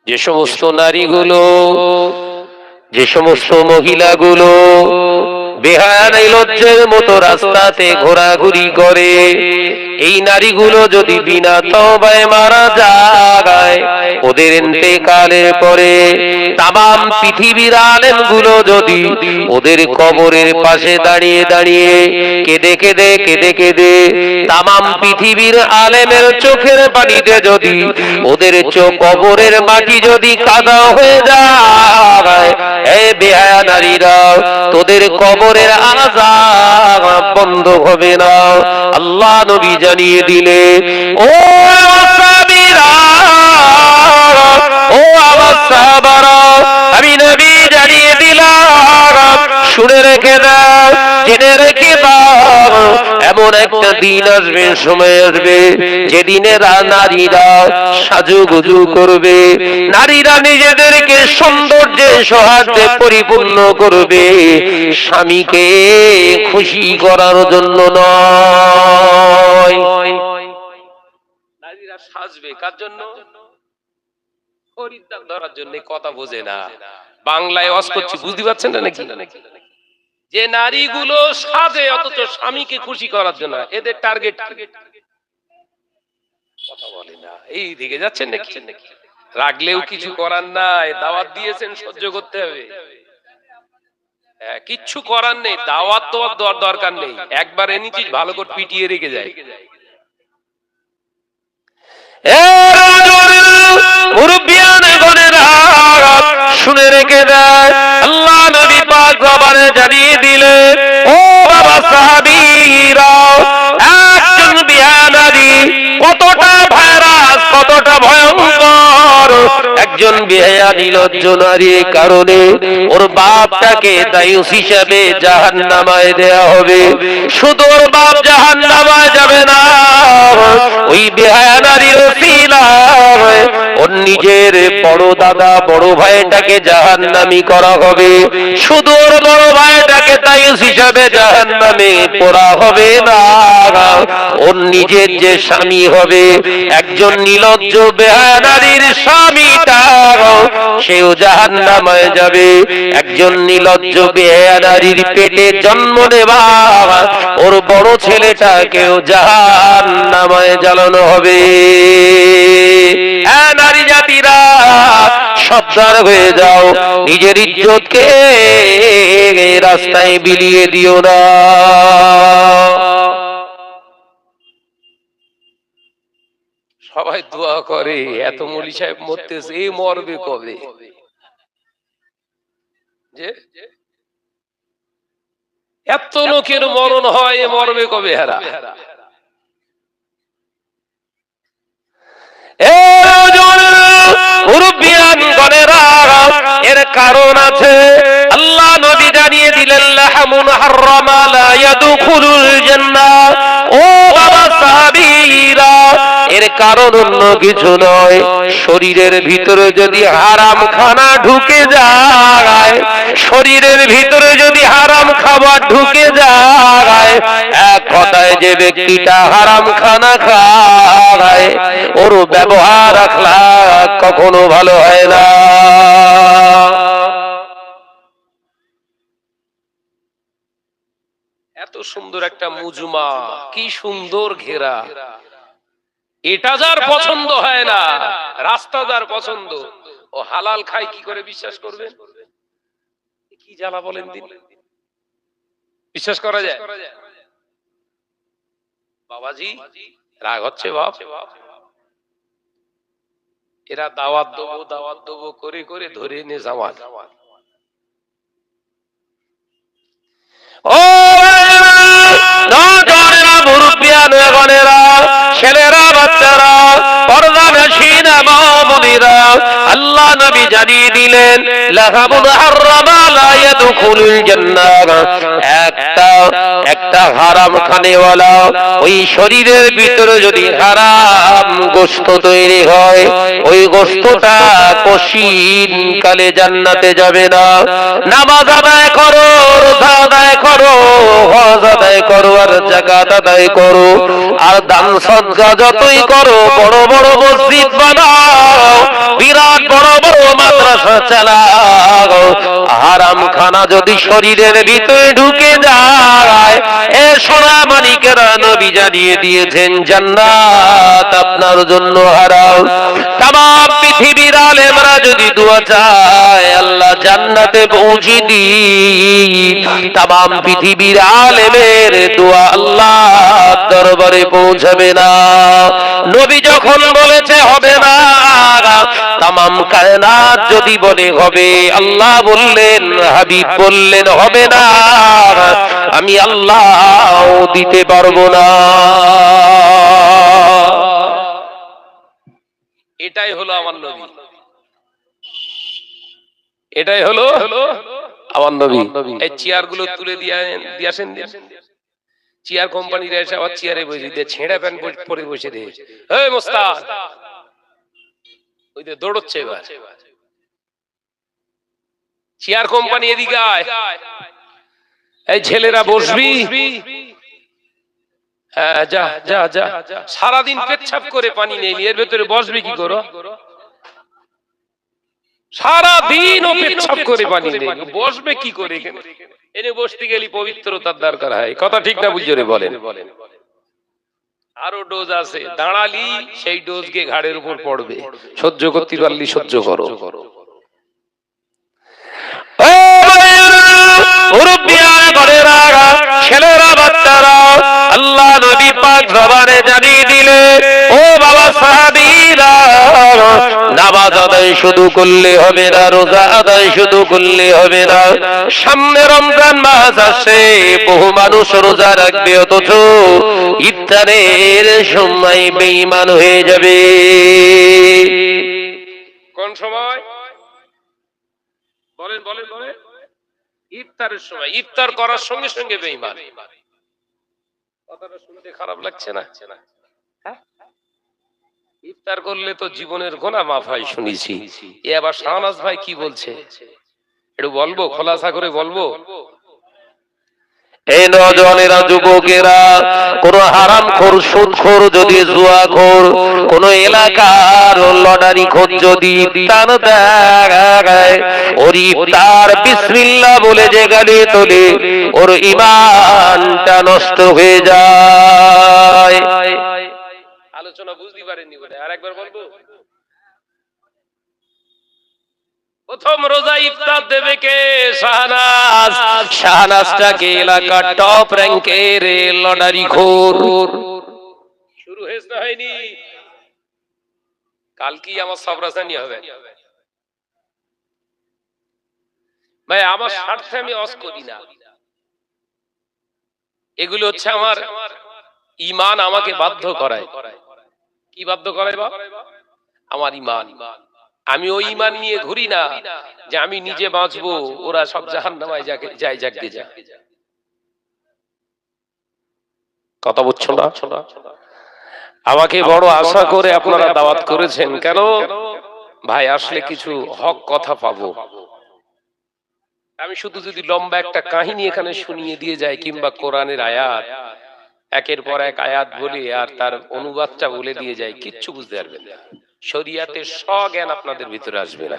যে সমস্ত নারীগুলো, যে সমস্ত মহিলাগুলো বেহায়া নির্লজ্জের মতো রাস্তাতে ঘোরাঘুরি করে, এই নারীগুলো যদি বিনা তওবায় মারা যায়, ওদের ইন্তেকালের পরে তামাম পৃথিবীর আলেমগুলো যদি ওদের কবরের পাশে দাঁড়িয়ে দাঁড়িয়ে কেঁদে কেঁদে কেঁদে কেঁদে তামাম পৃথিবীর আলেমের চোখের পানিতে যদি ওদের কবরের মাটি যদি কাদা হয়ে যায়, এই বেহায়া নারীরা তোদের কবরের আযাব বন্ধ হবে না। আল্লাহ নবী জানিয়ে দিলে, ও সাহাবীরা, ও আমার সাহাবারা, আমি নবী জানিয়ে দিলাম, শুনে রেখে দাও, জেনে রেখে দাও, এমন একটা দিন আসবে, সময় আসবে, যেদিনে নারীরা সাজুগুজু করবে, নারীরা নিজেদেরকে সৌন্দর্যে সৌহার্দ্যে পরিপূর্ণ করবে, স্বামীকে খুশি করার জন্য নয়। নারীরা সাজবে কার জন্য? খরিদ্দার ধরার জন্য। কথা বোঝে না, বাংলায় ওয়াজ করছি, বুঝতে পারছেন না নাকি? যে নারীগুলো সাজে অথচ স্বামীকে খুশি করার জন্য, এদের টার্গেট কথা বলে না। এই দিকে যাচ্ছেন নাকি? রাগলেও কিছু করার নাই, দাওয়াত দিয়েছেন, সহ্য করতে হবে, কিচ্ছু করার নেই। দাওয়াত তো দরকার নেই, একবার এনেছিস ভালো করে পিটিয়ে রেখে যায়। শুনে রেখে দেয়, আল্লাহ নবী পাক জবানে জানিয়ে দিলে, ও বাবা সাহাবীরা, একজন বিহায়া নারী কতটা ভাইরাস, কতটা ভয়ঙ্কর। একজন বেহায়া নির্লজ্জ নারীর কারণে ওর বাপটাকে দায়ুস হিসাবে জাহান্নামায় দেয়া হবে। শুধু ওর বাপ জাহান্নামায় যাবে না, ওই বেহায়া নারীর ওসিলায় ওর নিজের বড় দাদা বড় ভাইটাকে জাহান্নামী করা হবে। শুধু ওর বড় ভাইটাকে দায়ুস হিসাবে জাহান্নামে পোড়া হবে না, ওর নিজের যে স্বামী হবে, একজন নির্লজ্জ বেহায়া নারীর স্বামীটা, সেও জাহান্নামায় যাবে। একজন নির্লজ্জ বেহায়া নারীর পেটে জন্ম নেওয়া ওর বড় ছেলেটাকেও জাহান্নামায় জ্বালানো হবে। নারী জাতিরা সাবধান হয়ে যাও, নিজের ইজ্জতকে রাস্তায় বিলিয়ে দিও না। সবাই দোয়া করে, এত মৌলী সাহেব মরতেছে, এই মরবে কবে? যে এত লোকের মরণ হয়, এ মরবে কবে? হারা এর কারণ আছে, আল্লাহ নবী জানিয়ে দিলেন, লাহমুন হারামা লা ইয়াদখুলুল জান্নাহ। ও বাবা সাহাবীরা, এর কারণ অন্য কিছু নয়, শরীরের ভিতরে যদি হারাম খানা ঢুকে যায়, শরীরের ভিতরে যদি হারাম খাবার ঢুকে যায়, এক কথায় যে ব্যক্তিটা হারাম খানা খায়, ওর ব্যবহার আখলাক কখনো ভালো হয় না। এত সুন্দর একটা মুজমা, কি সুন্দর ঘেরা, এটা যার পছন্দ হয় না, রাস্তা যার পছন্দ, ও হালাল খায় কি করে বিশ্বাস করবে? কি জ্বালা বলেন দিন, বিশ্বাস করা যায়? বাবাজি রাগ হচ্ছে বাপ, এরা দাওয়াত দেবো করে করে ধরে এনে জামাত। ও নজরেরা, মুরব্বিয়ানেরা, ছেলেরা, বাচ্চারা, পর্দানশীন মা-বোনেরা, আল্লাহ নবী জানিয়ে দিলেন, লাহমুন হারামা লা ইয়াদখুলুল জান্নাহ। একটা হারাম খানেওয়ালা, ওই শরীরের ভিতরে যদি হারাম গোশত তৈরি হয়, ওই গোশতটা কশিন কালে জান্নাতে যাবে না। নামাজ আদায় করো, রোজা আদায় করো, হজ আদায় করো, আর যাকাত আদায় করো, আর দান সদকা যতই করো, বড় বড় মসজিদ বানাও, বিরাট বড় চালাও, হারাম খানা যদি শরীরের ভিতরে ঢুকে যায়, এ সোনা মানিকেরা নবী জানিয়ে দিয়েছেন জান্নাত আপনার জন্য হারাম। তামাম পৃথিবীর আলেমরা যদি দোয়া চায় আল্লাহ জান্নাতে পৌঁছে দিন, তামাম পৃথিবীর আলেমের দোয়া আল্লাহ দরবারে পৌঁছাবে না। নবী যখন বলেছে হবে না, তামাম কায়নাত যদি বলে হবে, আল্লাহ বললেন, হাবিব বললেন হবে না, আমি আল্লাহ দিতে পারবো না। এটাই হলো আমার নবী, এটাই হলো আমার নবী। এই চেয়ার গুলো তুলে দিয়েছেন, চেয়ার কোম্পানিরা এসে আবার চেয়ারে বসে দিয়ে ছেঁড়া প্যান্ট পরে বসে দিয়ে, এই মোস্তাক ওই যে দৌড়চ্ছে এবার চেয়ার কোম্পানি এদিকে আয়, এই ছেলেরা বসবি, হ্যাঁ যা যা যা, সারাদিন পেচ্ছাপ করে পানি নেই, এর ভেতরে বসবি কি করো? সারাদিন ও পেচ্ছাপ করে পানি নেই, বসবে কি করে? এনে বসতে গেলে পবিত্রতার দরকার হয়, কথা ঠিক না বুঝে বলেন? আরো ডোজ আছে, দাঁড়ালি সেই ডোজ গিয়ে ঘাড়ের উপর পড়বে, সহ্য করতে পারলি সহ্য করো। ছেলেরা বাচ্চারা আল্লাহ নবী পাক জবানে জানিয়ে দিলে, ও বাবা সাহাবীরা, নামাজ আদায় শুধু করলে হবে না, রোজা আদায় শুধু করলে হবে না, সামনে রমজান মাস আসে, বহু মানুষ রোজা রাখবে অথচ ইফতারের সময় বেঈমান হয়ে যাবে। কোন সময় বলেন বলেন বলেন? ইফতারের সময়, ইফতার করার সঙ্গে সঙ্গে বেঈমান। কথাটা শুনতে খারাপ লাগছে না? ইফতার করলে তো জীবনের গুনাহ মাফ হয় শুনেছি, এ আবার শাহনাজ ভাই কি বলছে একটু বলবো, খোলাসা করে বলবো? এই নওজওয়ানেরা, যুবকেরা, কোন হারামখোর, সুদখোর, যদি জুয়াখোর, কোন এলাকার লটারি খোর যদি ইফতার দেয়, ওর ইফতার বিসমিল্লাহ বলে যে গালি তোলে, ওর ঈমানটা নষ্ট হয়ে যায়। আলোচনা বুঝতে পারেননি বলে আরেকবার বলবো। প্রথম রোজা ইফতার দেবে কে? শাহনাজ। শাহনাজটাকে এলাকার টপ র্যাঙ্কের লটারি খোর। শুরু হয়েছে না হয়নি? কাল কি আমার সবরাজানি হবে ভাই? আমার স্বার্থে আমি অস করি না, এগুলো হচ্ছে আমার ঈমান আমাকে বাধ্য করায়। কি বাধ্য করায়? আমার ঈমান। আমি ওই ঈমান নিয়ে ঘুরি না যে আমি নিজে বাঁচবো, ওরা সব জাহান্নামায় যায়, যাকে যা। কথা বুঝছো না? আমাকে বড় আশা করে আপনারা দাওয়াত করেছেন, কেন ভাই? আসলে কিছু হক কথা পাবো। আমি শুধু যদি লম্বা একটা কাহিনী এখানে শুনিয়ে দিয়ে যাই, কিংবা কোরআনের আয়াত একের পর এক আয়াত বলে আর তার অনুবাদটা বলে দিয়ে যাই, কিচ্ছু বুঝতে পারবেন না, শরিয়াতের স্বজ্ঞান আপনাদের ভিতরে আসবে না।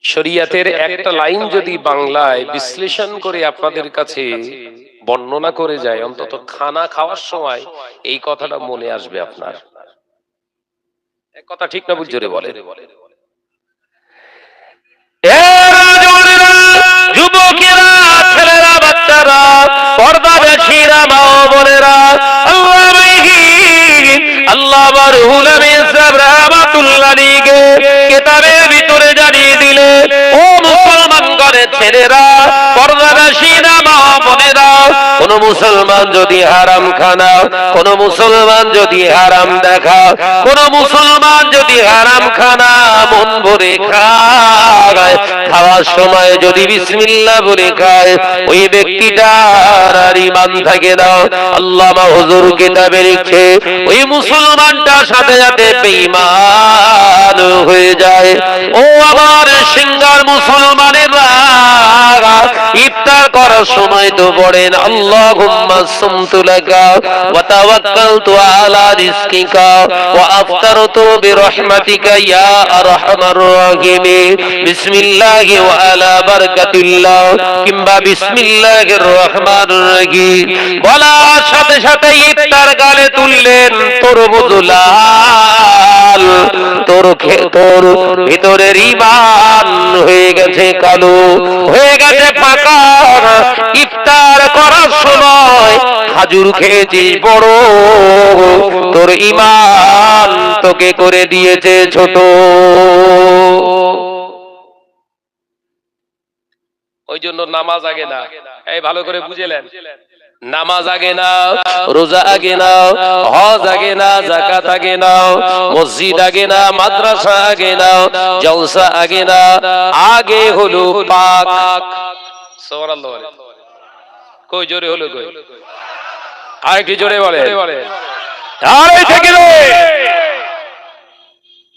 শরিয়াতের একটা লাইন যদি বাংলায় বিশ্লেষণ করে আপনাদের কাছে বর্ণনা করে যায়, অন্তত খানা খাওয়ার সময় এই কথাটা মনে আসবে আপনার। এক কথা ঠিক না বুঝে বলে? যুবকেরা, ছেলেরা, বাচ্চারা, পর্দাবেশীরা, মা ও বোনেরা, আল্লাহ রব্বুল আলামিন রাহমাতুল্লাহ আলাইহি কিতাবের ভিতরে জানিয়ে দিলেন, ও মুসলমান ঘরের ছেলেরা, পর্দাবেশীরা, মা ও বোনেরা, কোন মুসলমান যদি হারাম খানা, কোন মুসলমান যদি হারাম দেখা, কোন মুসলমান যদি হারাম খানা মন ভরে খায়, খাওয়ার সময় যদি বিসমিল্লাহ বলে খায়, ওই ব্যক্তিটার আর ঈমান থাকে না। আল্লামা হুজুর কিতাবে লিখছে, ওই মুসলমানটার সাথে সাথে বেঈমান হয়ে যায়। ও আমার সিঙ্গার মুসলমানেরা, ইফতার করার সময় তো পড়েন আল্লাহুম্মা সুমতু লাকা ওয়া তাওয়াক্কালতু আলা রিজকিকা ওয়া আফতারতু বিরহমাতিকা ইয়া আরহামার রাহিমিন বিসমিল্লাহি ওয়া আলা বারাকাতিল্লাহ কিংবা বিসমিল্লাহির রহমানির রহিম বলার সাথে সাথে ইফতার গালে তুললেন তরমুজ লাল তোর ভিতরের ঈমান হয়ে গেছে কালো, হয়ে গেছে ফাঁকা। ইফতার করার সময় খাজুর খেয়েছিস বড়, তোর ঈমান তোকে করে দিয়েছে ছোট। ওই জন্য নামাজ আগে না, এই ভালো করে বুঝেলেন, নামাজ আগে না, রোজা আগে না, হজ আগে না, যাকাত আগে না, মসজিদ আগে না, মাদ্রাসা আগে না, জলসা আগে না, আগে হলো পাক। সুবহানাল্লাহ। কই জোরে হলো কই? আরেকটু জোরে বলে। আরে থেকে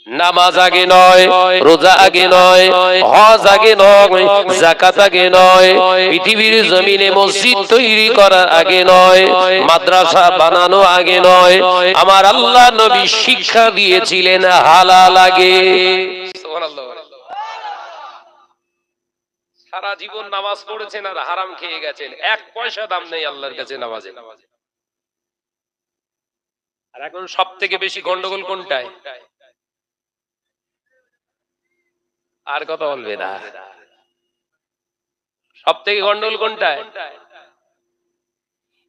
নামাজ আগে নয়, রোজা আগে নয়, হজ আগে নয়, যাকাত আগে নয়, পৃথিবীর জমিনে মসজিদ তৈরি করার আগে নয়, মাদ্রাসা বানানো আগে নয়, আমার আল্লাহ নবী শিক্ষা দিয়েছিলেন হালাল আগে। সুবহানাল্লাহ। সারা জীবন নামাজ পড়েছেন আর হারাম খেয়ে গেছেন, এক পয়সা দাম নেই আল্লাহর কাছে নামাজে। আর এখন সবথেকে বেশি গন্ডগোল কোনটায়? আর কথা বলবে না, সব থেকে গন্ডগোল কোনটায়?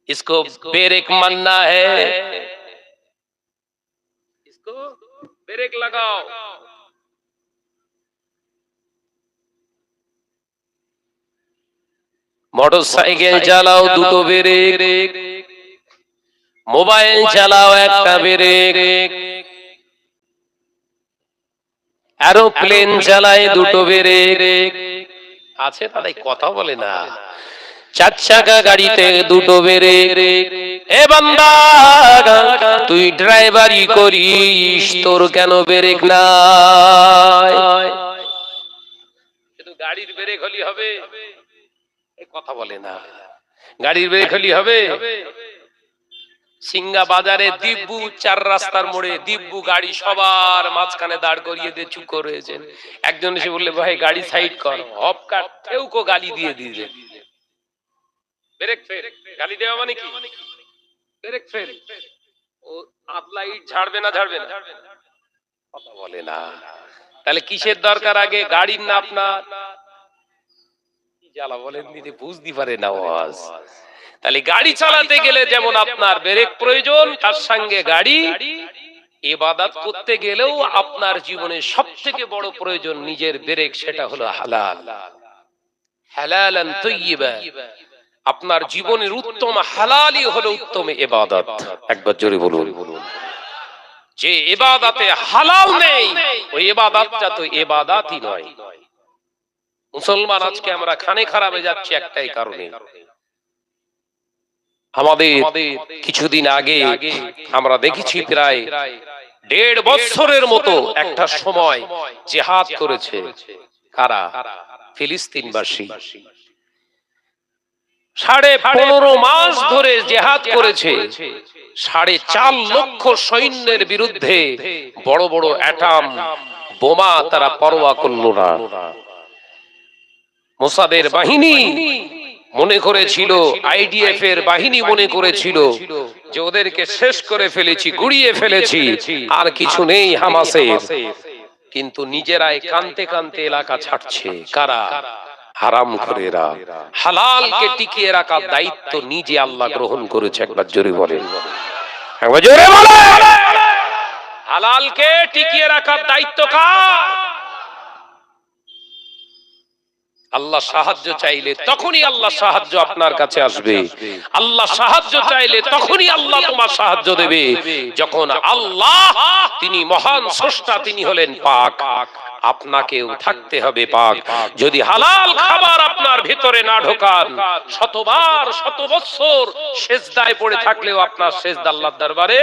इसको ब्रेक मानना है, इसको ब्रेक लगाओ। মোটরসাইকেল চালাও দুটো ব্রেক, মোবাইল চালাও একটা ব্রেক, এরোপ্লেন চালায় দুটো ব্রেক আছে, তাই কথা বলে না। চার চাকা গাড়িতে দুটো ব্রেক। এ বান্দা, তুই ড্রাইভারি করিস, তোর কেন ব্রেক নাই? শুধু গাড়ির ব্রেক হলি হবে? এই কথা বলে না। গাড়ির ব্রেক হলি হবে? সিঙ্গা বাজারে দিব্যু চার রাস্তার মোড়ে দিব্যু গাড়ি সবার মাঝখানে দাঁড় করিয়ে দিয়ে চুপ করে রয়েছেন। একজন এসে বললে, ভাই গাড়ি সাইড কর, হপ কাট কেউ কো গালি দিয়ে দিয়েছে। ব্রেক ফেল, গালি দেওয়া মানে কি? Brake fail. ও আপলা ইট ঝাড়বে না, ঝাড়বে না, কথা বলে না। তাহলে কিসের দরকার আগে, গাড়ির না আপনার? জ্বালা বলেন দিদি, বুঝতে পারে না আওয়াজ। তাহলে গাড়ি চালাতে গেলে যেমন আপনার ব্রেক প্রয়োজন, তার সঙ্গে গাড়ি ইবাদত করতে গেলেও আপনার জীবনে সবথেকে বড় প্রয়োজন নিজের ব্রেক, সেটা হলো হালাল। হালালান তাইয়্যিবা, আপনার জীবনের উত্তম হালালই হলো উত্তম ইবাদত। একবার জোরে বলুন। যে ইবাদতে হালাল নেই, ওই ইবাদতটা তো ইবাদতই নয়। মুসলমান আজকে আমরা খানে খারাপে যাচ্ছি একটাই কারণে, আমাদের কিছুদিন আগে আমরা দেখেছি প্রায় 1.5 বছরের মতো একটা সময় জিহাদ করেছে কারা? ফিলিস্তিনবাসী। 15.5 মাস ধরে জিহাদ করেছে। 4.5 লক্ষ সৈন্যের বিরুদ্ধে বড় বড় অ্যাটম বোমা তারা পরোয়া করল না। মোসাদের বাহিনী মনে করেছিল, আইডিএফ এর বাহিনী মনে করেছিল যে ওদেরকে শেষ করে ফেলেছি, গুড়িয়ে ফেলেছি, আর কিছু নেই হামাসের। কিন্তু নিজেরাই কানতে কানতে এলাকা ছাড়ছে। কারা? হারামখোরেরা। হালালকে টিকিয়ে রাখার দায়িত্ব নিজে আল্লাহ গ্রহণ করেছে। একবার জোরে বলেন, একবার জোরে বলেন। হালালকে টিকিয়ে রাখার দায়িত্ব কার? আল্লাহ সাহায্য চাইলে তখনই আল্লাহ সাহায্য আপনার কাছে আসবে। আল্লাহ সাহায্য চাইলে তখনই আল্লাহ তোমার সাহায্য দেবে, যখন আল্লাহ তিনি মহান স্রষ্টা, তিনি হলেন পাক। আপনাকেও থাকতে হবে পাক। যদি হালাল খাবার আপনার ভিতরে না ঢোকান, শতবার শত বছর সেজদায় পড়ে থাকলেও আপনার সেজদা আল্লাহর দরবারে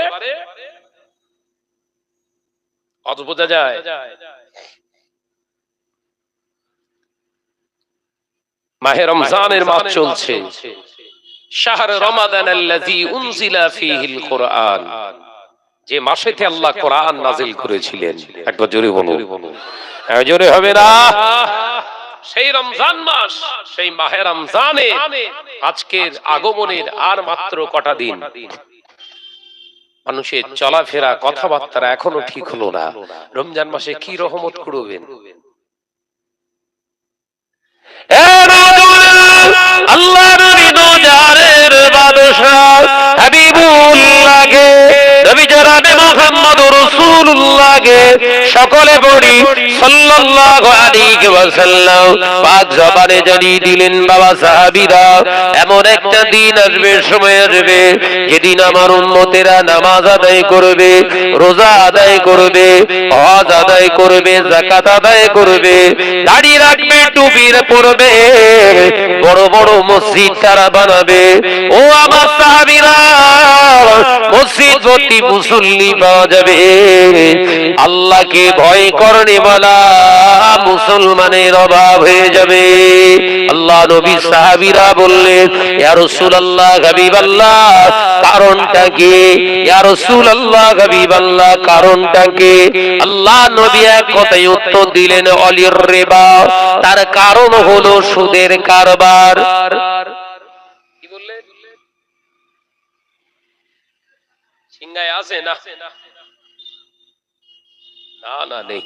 অত বোঝা যায়। মাহে রমজানের মাস চলছে, শাহর রমাদান আল্লাযী উনজিলা ফীহিল কুরআন, যে মাসেতে আল্লাহ কোরআন নাযিল করেছিলেন। একবার জোরে বলুন, জোরে হবে না? সেই রমজান মাস, সেই মাহে রমজানে আজকের আগমনের আর মাত্র কটা দিন। মানুষের চলাফেরা কথাবার্তা এখনো ঠিক হলো না। রমজান মাসে কি রহমত করবেন? আল্লাহ নবী দোজারের বাদশা হাবিবুল্লাহকে, নবী জনাবে মুহাম্মদুর রাসূলুল্লাহকে সকলে পড়ি সাল্লাল্লাহু আলাইহি ওয়াসাল্লাম পাক জবানে জানিয়ে দিলেন, বাবা সাহাবীরা, এমন একটা দিন আসবে, সময় আসবে, যেদিন আমার উম্মতেরা নামাজ আদায় করবে, রোজা আদায় করবে, হজ আদায় করবে, যাকাত আদায় করবে, দাড়ি রাখবে, টুপি পরবে, বড় বড় মসজিদ তারা বানাবে। ও আমার সাহাবীরা, মসজিদ ভর্তি মুসল্লি পাওয়া যাবে। আল্লাহকে ভয় করনে বলা মুসলমানের অভাব হয়ে যাবে। আল্লাহ নবী সাহাবীরা বললেন, ইয়া রাসূলুল্লাহ, হাবিবাল্লাহ, কারণটা কি? ইয়া রাসূলুল্লাহ, হাবিবাল্লাহ, কারণটা কি? আল্লাহ নবী এক কথায় উত্তর দিলেন, অলির রিবা, তার কারণ হলো সুদের কারবার। কি বললেন? সিংহায় আছে না? না না, নেই।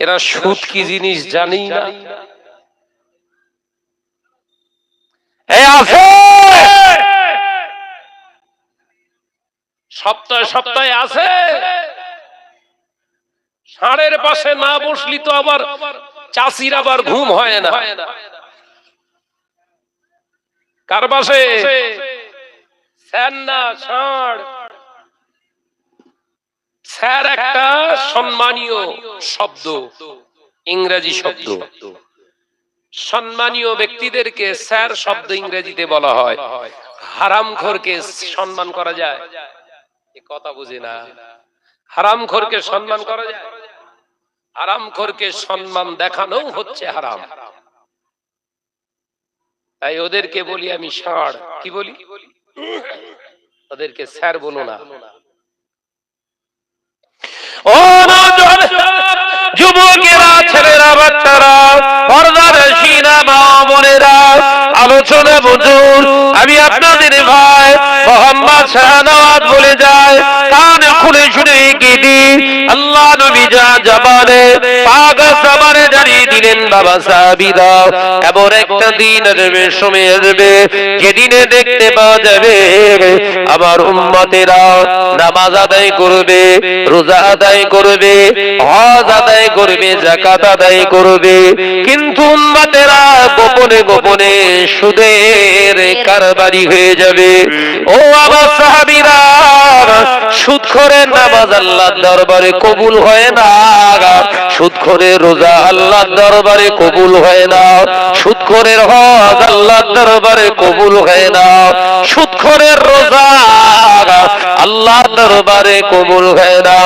এরা সুদ কি জিনিস জানি না। আছে, সপ্তাহে সপ্তাহে আছে। ষাঁড়ের পাশে না বসলি তো আবার চাষির আবার ঘুম হয় না। কার পাশে? স্যার না ষাঁড়। স্যার একটা সম্মানীয় শব্দ, ইংরেজি শব্দ। সম্মানীয় ব্যক্তিদেরকে স্যার শব্দ ইংরেজিতে বলা হয়। হারামখোরকে সম্মান করা যায়? এ কথা বুঝে না। হারামখোরকে সম্মান করা যায়? হারামখোরকে সম্মান দেখানো হচ্ছে হারাম। তাই ওদেরকে বলি আমি ষাঁড়। কি বলি? ওদেরকে স্যার বলো না। ও যুবকেরা, ছেলেরা, বাচ্চারা, পর্দার শিরা মা বোনেরা, আলোচনা বুঝুন। আমি আপনাদের ভাই মোহাম্মদ শাহনওয়াজ বলে যায়, কান খুলে শুনে গিয়ে আল্লাহ নবী যা জবানে পাক জবানে জানিয়ে দিলেন, বাবা সাহাবীরা, এমন একটা দিন আসবে, সময় আসবে, যেদিনে দেখতে পাওয়া যাবে আমার উম্মতেরা নামাজ আদায় করবে, রোজা আদায় করবে, হজ আদায় করবে, যাকাত আদায় করবে, কিন্তু উম্মতেরা গোপনে গোপনে সুদের কারবারি হয়ে যাবে। ও আমার সাহাবীরা, সুদখোরের নামাজ আল্লাহর দরবারে কবুল হয় না, সুদখোরের রোজা আল্লাহর দরবারে কবুল হয় না, সুদখোরের হজ আল্লাহর দরবারে কবুল হয় না, সুদখোরের রোজা আল্লাহর দরবারে কবুল হয় না।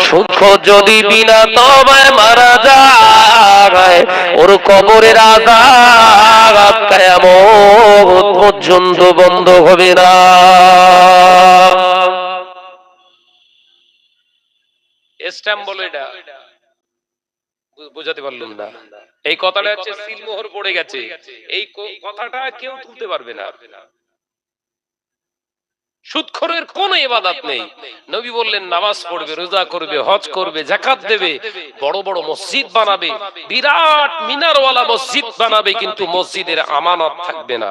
সুদখোর যদি বিনা তওবায় মারা যায়, ওর কবরের আযাব কিয়ামত পর্যন্ত বন্ধ হবে না। স্ট্যাম্প বলে এটা, বুঝাতে পারলাম না। এই কথাটা হচ্ছে সিলমোহর পড়ে গেছে। এই কথাটা কেউ তুলতে পারবে না। সুদখোরের কোন ইবাদত নেই। নবী বললেন নামাজ পড়বে, রোজা করবে, হজ করবে, যাকাত দেবে, বড় বড় মসজিদ বানাবে, বিরাট মিনারওয়ালা মসজিদ বানাবে, কিন্তু মসজিদের আমানত থাকবে না।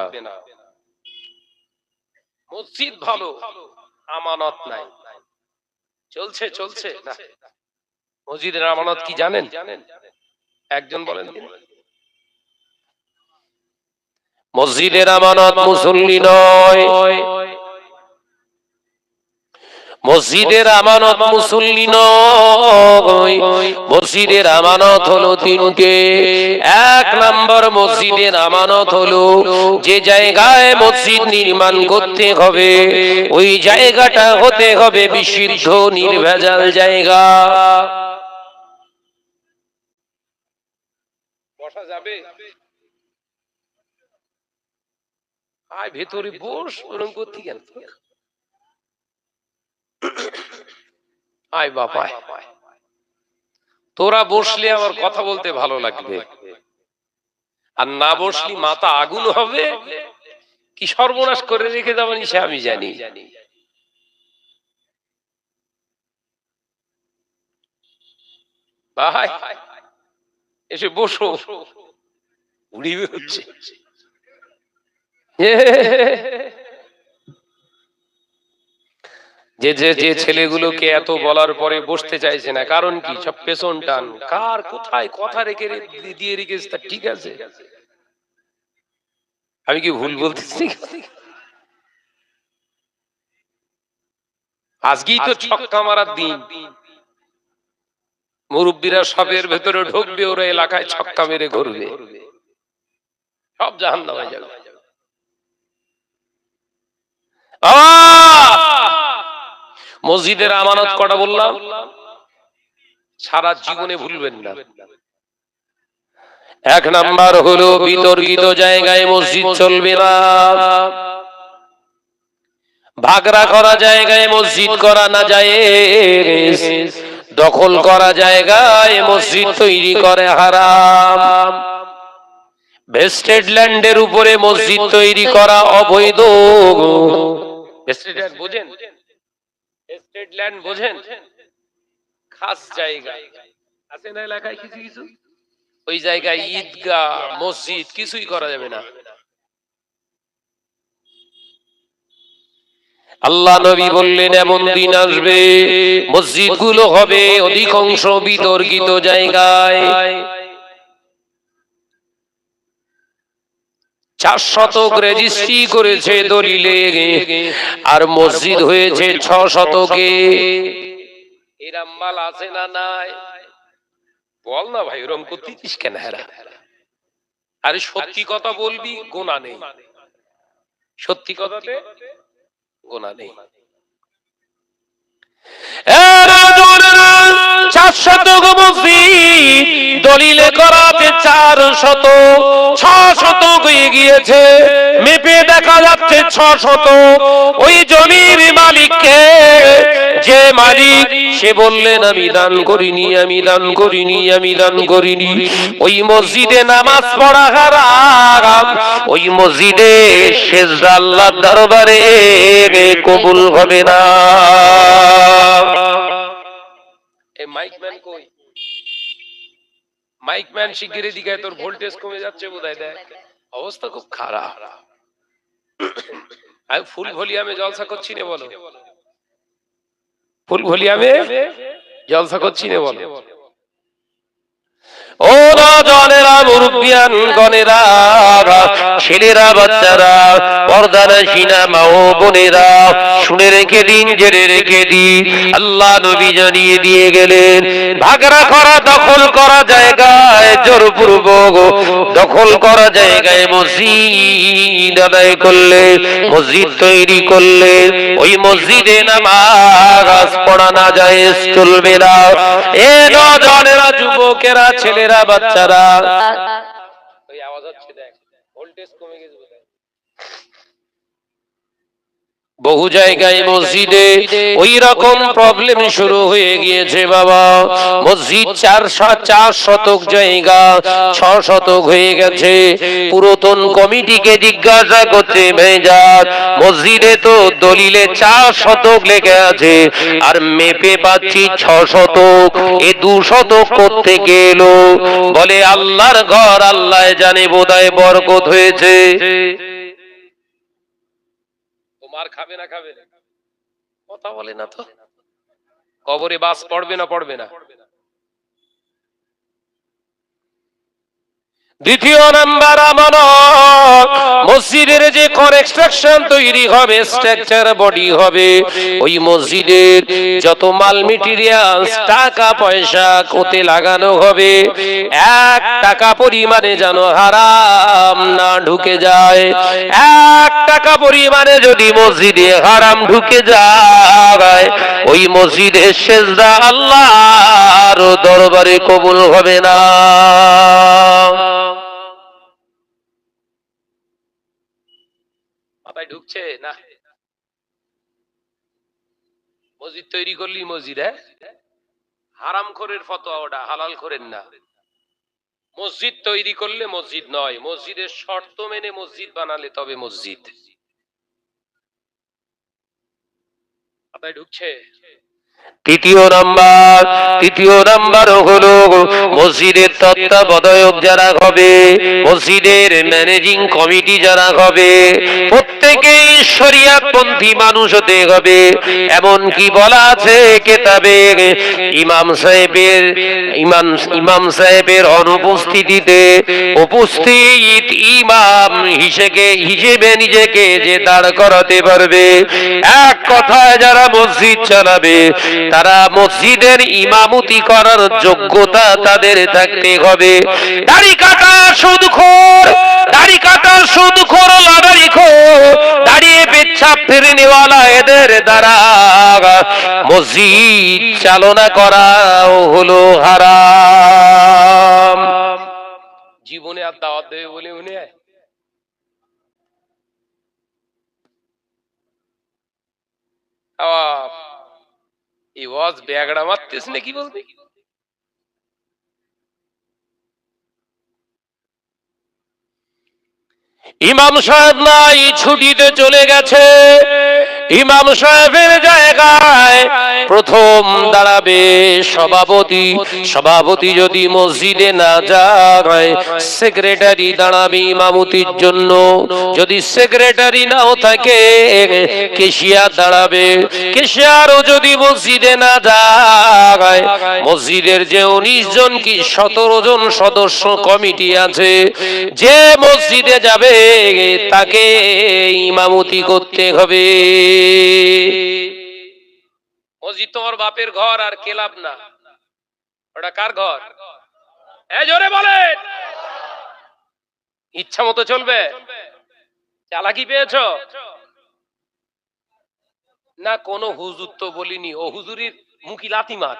মসজিদ ভালো, আমানত নাই। চলছে চলছে না। মসজিদের আমানত কি জানেন? একজন বলেন। মসজিদের আমানত মুসল্লি নয়, মসজিদের আমানত মুসল্লি নয়। মসজিদের আমানত হলো তিনটে। এক নম্বর, মসজিদের আমানত হলো যে জায়গায় মসজিদ নির্মাণ করতে হবে ওই জায়গাটা হতে হবে বিশুদ্ধ নির্ভেজাল জায়গা। বসা যাবে? আয় ভেতরে বস, ওরকম করতে কেন? আয় বাপ আয়, তোরা বসলে আমার কথা বলতে ভালো লাগবে, আর না বসলি মাথা আগুন হবে, কি সর্বনাশ করে রেখে যাবেন সে আমি জানি। ভাই এসে বসো, উড়িবে হচ্ছে। যে যে যে ছেলেগুলোকে এত বলার পরে বসতে চাইছে না, কারণ কি? সব পেছন টান, কার কোথায় কথা রেখে দিয়ে রেখেছে তা ঠিক আছে। আমি কি ভুল বলতেছি? আজকেই তো ছক্কা মারার দিন, মুরব্বীরা সবের ভেতরে ঢুকবে, ওরা এলাকায় ছক্কা মেরে ঘুরবে, সব জাহান্নামে হয়ে যাবে। মসজিদের আমানত কটা বললাম? সারা জীবনে ভুলবেন না। এক নাম্বার হলো বিতর্কিত জায়গায় মসজিদ চলবে না, ভাগরা করা জায়গায় মসজিদ করা না যায়, দখল করা জায়গায় মসজিদ তৈরি করে হারাম, ভেস্টেড ল্যান্ডের উপরে মসজিদ তৈরি করা অবৈধ। ভেস্টেড ল্যান্ড বোঝেন? ভেস্টেড ল্যান্ড বোঝেন? খাস জায়গা আছে না এলাকায় কিছু কিছু, ওই জায়গায় ঈদগাহ মসজিদ কিছুই করা যাবে না। আল্লাহ নবী বললেন এমন দিন আসবে মসজিদগুলো হবে অধিকাংশ বিতর্কিত জায়গায়। 4 শতক রেজিস্ট্রি করেছে দলিলে, আর মসজিদ হয়েছে 6 শতকে। এরম মাল আছে না নাই? বল না ভাই, ওরম করতেছিস কেন? আরে সত্যি কথা বলবি, গোনা নেই, সত্যি কথাতে গোনা নেই। 4 শতক মসজিদ দলিলে করাতে 4 শতক, 6 শতক হয়ে গিয়েছে, মেপে দেখা যাচ্ছে 6 শতক। ওই জমির মালিককে, যে মালিক, সে বললেন আমি দান করিনি, আমি দান করিনি, আমি দান করিনি। ওই মসজিদে নামাজ পড়া হারাম, ওই মসজিদে সেজদা আল্লাহর দরবারে কবুল হবে না। এই মাইকম্যান কই? মাইকম্যান শিগগিরই দিকে, তোর ভোল্টেজ কমে যাচ্ছে বোধহয়, দেখ অবস্থা খুব খারাপ। আমি ফুল ভলিউমে জলসা করছি না, বলো ফুল ভলিউমে জলসা করছি না, বলো। ও রাজনেরা, মুরব্বিয়ান গনেরা, ছেলেরা, বাচ্চারা, পর্দানশীনা মা ও বোনেরা, শুনে রেখে দিন, জেনে রেখে দিন, আল্লাহ নবী জানিয়ে দিয়ে গেলেন ভাগরা করা, দখল করা জায়গায় জোরপূর্বক দখল করা জায়গায় মসজিদ আদায় করলে, মসজিদ তৈরি করলে, ওই মসজিদে নামাজ পড়া না যায়, চলবে না। এ নজনেরা, যুবকেরা, ছেলেরা, বাচ্চারা, ওই আওয়াজ হচ্ছে, দেখ ভোল্টেজ কমে গেছে বোধহয়। বহু জায়গায় মসজিদে ওই রকম প্রবলেম শুরু হয়ে গিয়েছে বাবা। মসজিদ 4 শতক জায়গা 6 শতক হয়ে গেছে। পুরাতন কমিটিকে জিজ্ঞাসা করতে ভেজাত, মসজিদে তো দলিলে 4 শতক লেখা আছে, আর মেপে পাচ্ছি 6 শতক, এ 2 শতক কোত্থেকে এলো? বলে আল্লাহর ঘর, আল্লাহ জানে, বোধহয় বরকত হয়েছে। মার খাবে না, খাবে না, কথা বলে না তো। কবরে বাস পড়বে না, পড়বে না। দ্বিতীয় নাম্বার আমানত, মসজিদের যে কনস্ট্রাকশন তৈরি হবে, স্ট্রাকচার বডি হবে, ওই মসজিদের যত মাল মেটেরিয়ালস, টাকা পয়সা কোতে লাগানো হবে, 1 টাকা পরিমাণে যেন হারাম না ঢুকে যায়। 1 টাকা পরিমাণে যদি মসজিদে হারাম ঢুকে যায়, ওই মসজিদের সেজদা আল্লাহর দরবারে কবুল হবে না। ঢুকছে না? মসজিদ তৈরি করলি মসজিদ, হারাম খোরের ফতোয়া ওটা, হালাল খোরের না। মসজিদ তৈরি করলে মসজিদ নয়, মসজিদের শর্ত মেনে মসজিদ বানালে তবে মসজিদ। আপনার ঢুকছে? তৃতীয় নাম্বার হলো মসজিদের তত্ত্বাবধায়ক যারা হবে, মসজিদের ম্যানেজিং কমিটি যারা হবে, প্রত্যেকেই শরিয়াতপন্থী মানুষ হতে হবে। এমন কি বলা আছে কেতাবে, ইমাম সাহেবের অনুপস্থিতিতে উপস্থিত ইমাম হিসেবে নিজেকে যে দাঁড় করাতে পারবে, এক কথায় যারা মসজিদ চালাবে তারা মসজিদের ইমামতি করার যোগ্যতা তাদের থাকতে হবে। দাড়ি কাটা সুদখোর, লটারিখোর, দাঁড়িয়ে পেচ্ছাপ ফেরে নেওয়ালা, এদের দ্বারা মসজিদ চালনা করা হলো হারাম। জীবনে আর দাওয়াত দেবে বলে মনে হয়? এই ওয়াজ ব্যাগড়া মারতেছ নাকি বলতে? ইমাম সাহেব নাই, ছুটিতে চলে গেছে। ইমাম সাহেবের জায়গায় প্রথম দাঁড়াবে সভাপতি। সভাপতি যদি মসজিদে না যায়, সেক্রেটারি দাঁড়াবে ইমামতির জন্য। যদি সেক্রেটারি নাও থাকে, কেশিয়ার দাঁড়াবে। কেশিয়ারও যদি মসজিদে না যায়, মসজিদের যে 19 জন কি 17 জন সদস্য কমিটি আছে, যে মসজিদে যাবে তাকে ইমামতি করতে হবে। মসজিদ তোমার বাপের ঘর আর ক্লাব না, ওটা কার ঘর? জোরে বলেন। ইচ্ছা মতো চলবে? চালাকি পেয়েছ না? কোন হুজুর তো বলিনি, ও হুজুরির মুখি লাথি মার।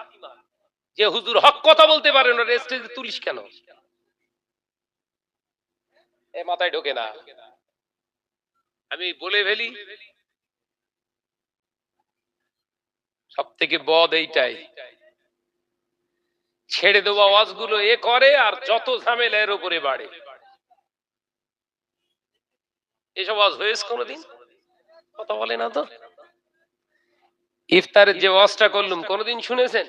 যে হুজুর হক কথা বলতে পারে না, স্টেজে তুলিস কেন? এ মাথায় ঢোকে না। আমি বলে ফেলি, সব থেকে বদ এইটাই, ছেড়ে দেওয়া ওয়াজগুলো এ করে আর যত ঝামেলা এর উপরে বাড়ে। এসব ওয়াজ হয়েছে কোনোদিন? কথা বলে না তো। ইফতারের যে ওয়াজটা করলাম কোনোদিন শুনেছেন?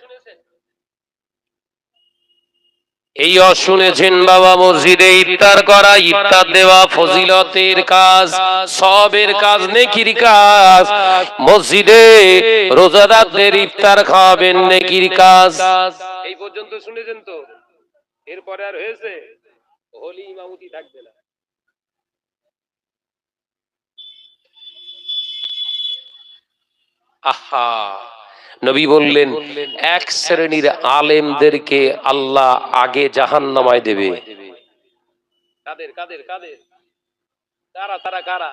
এই শুনেছেন বাবা, মসজিদে ইফতার করা, ইফতার দেওয়া ফজিলতের কাজ, সবের কাজ, নেকির কাজ। মসজিদে রোজাদারদের ইফতার খাওয়াবেন, নেকির কাজ। এই পর্যন্ত শুনেছেন তো? এরপরে আর হয়েছে? হলি ইমামতি থাকবে না। আহা, নবী বললেন এক শ্রেণীর আলেমদেরকে আল্লাহ আগে জাহান্নামায় দেবে। কাদের কাদের কাদের? কারা তারা? কারা?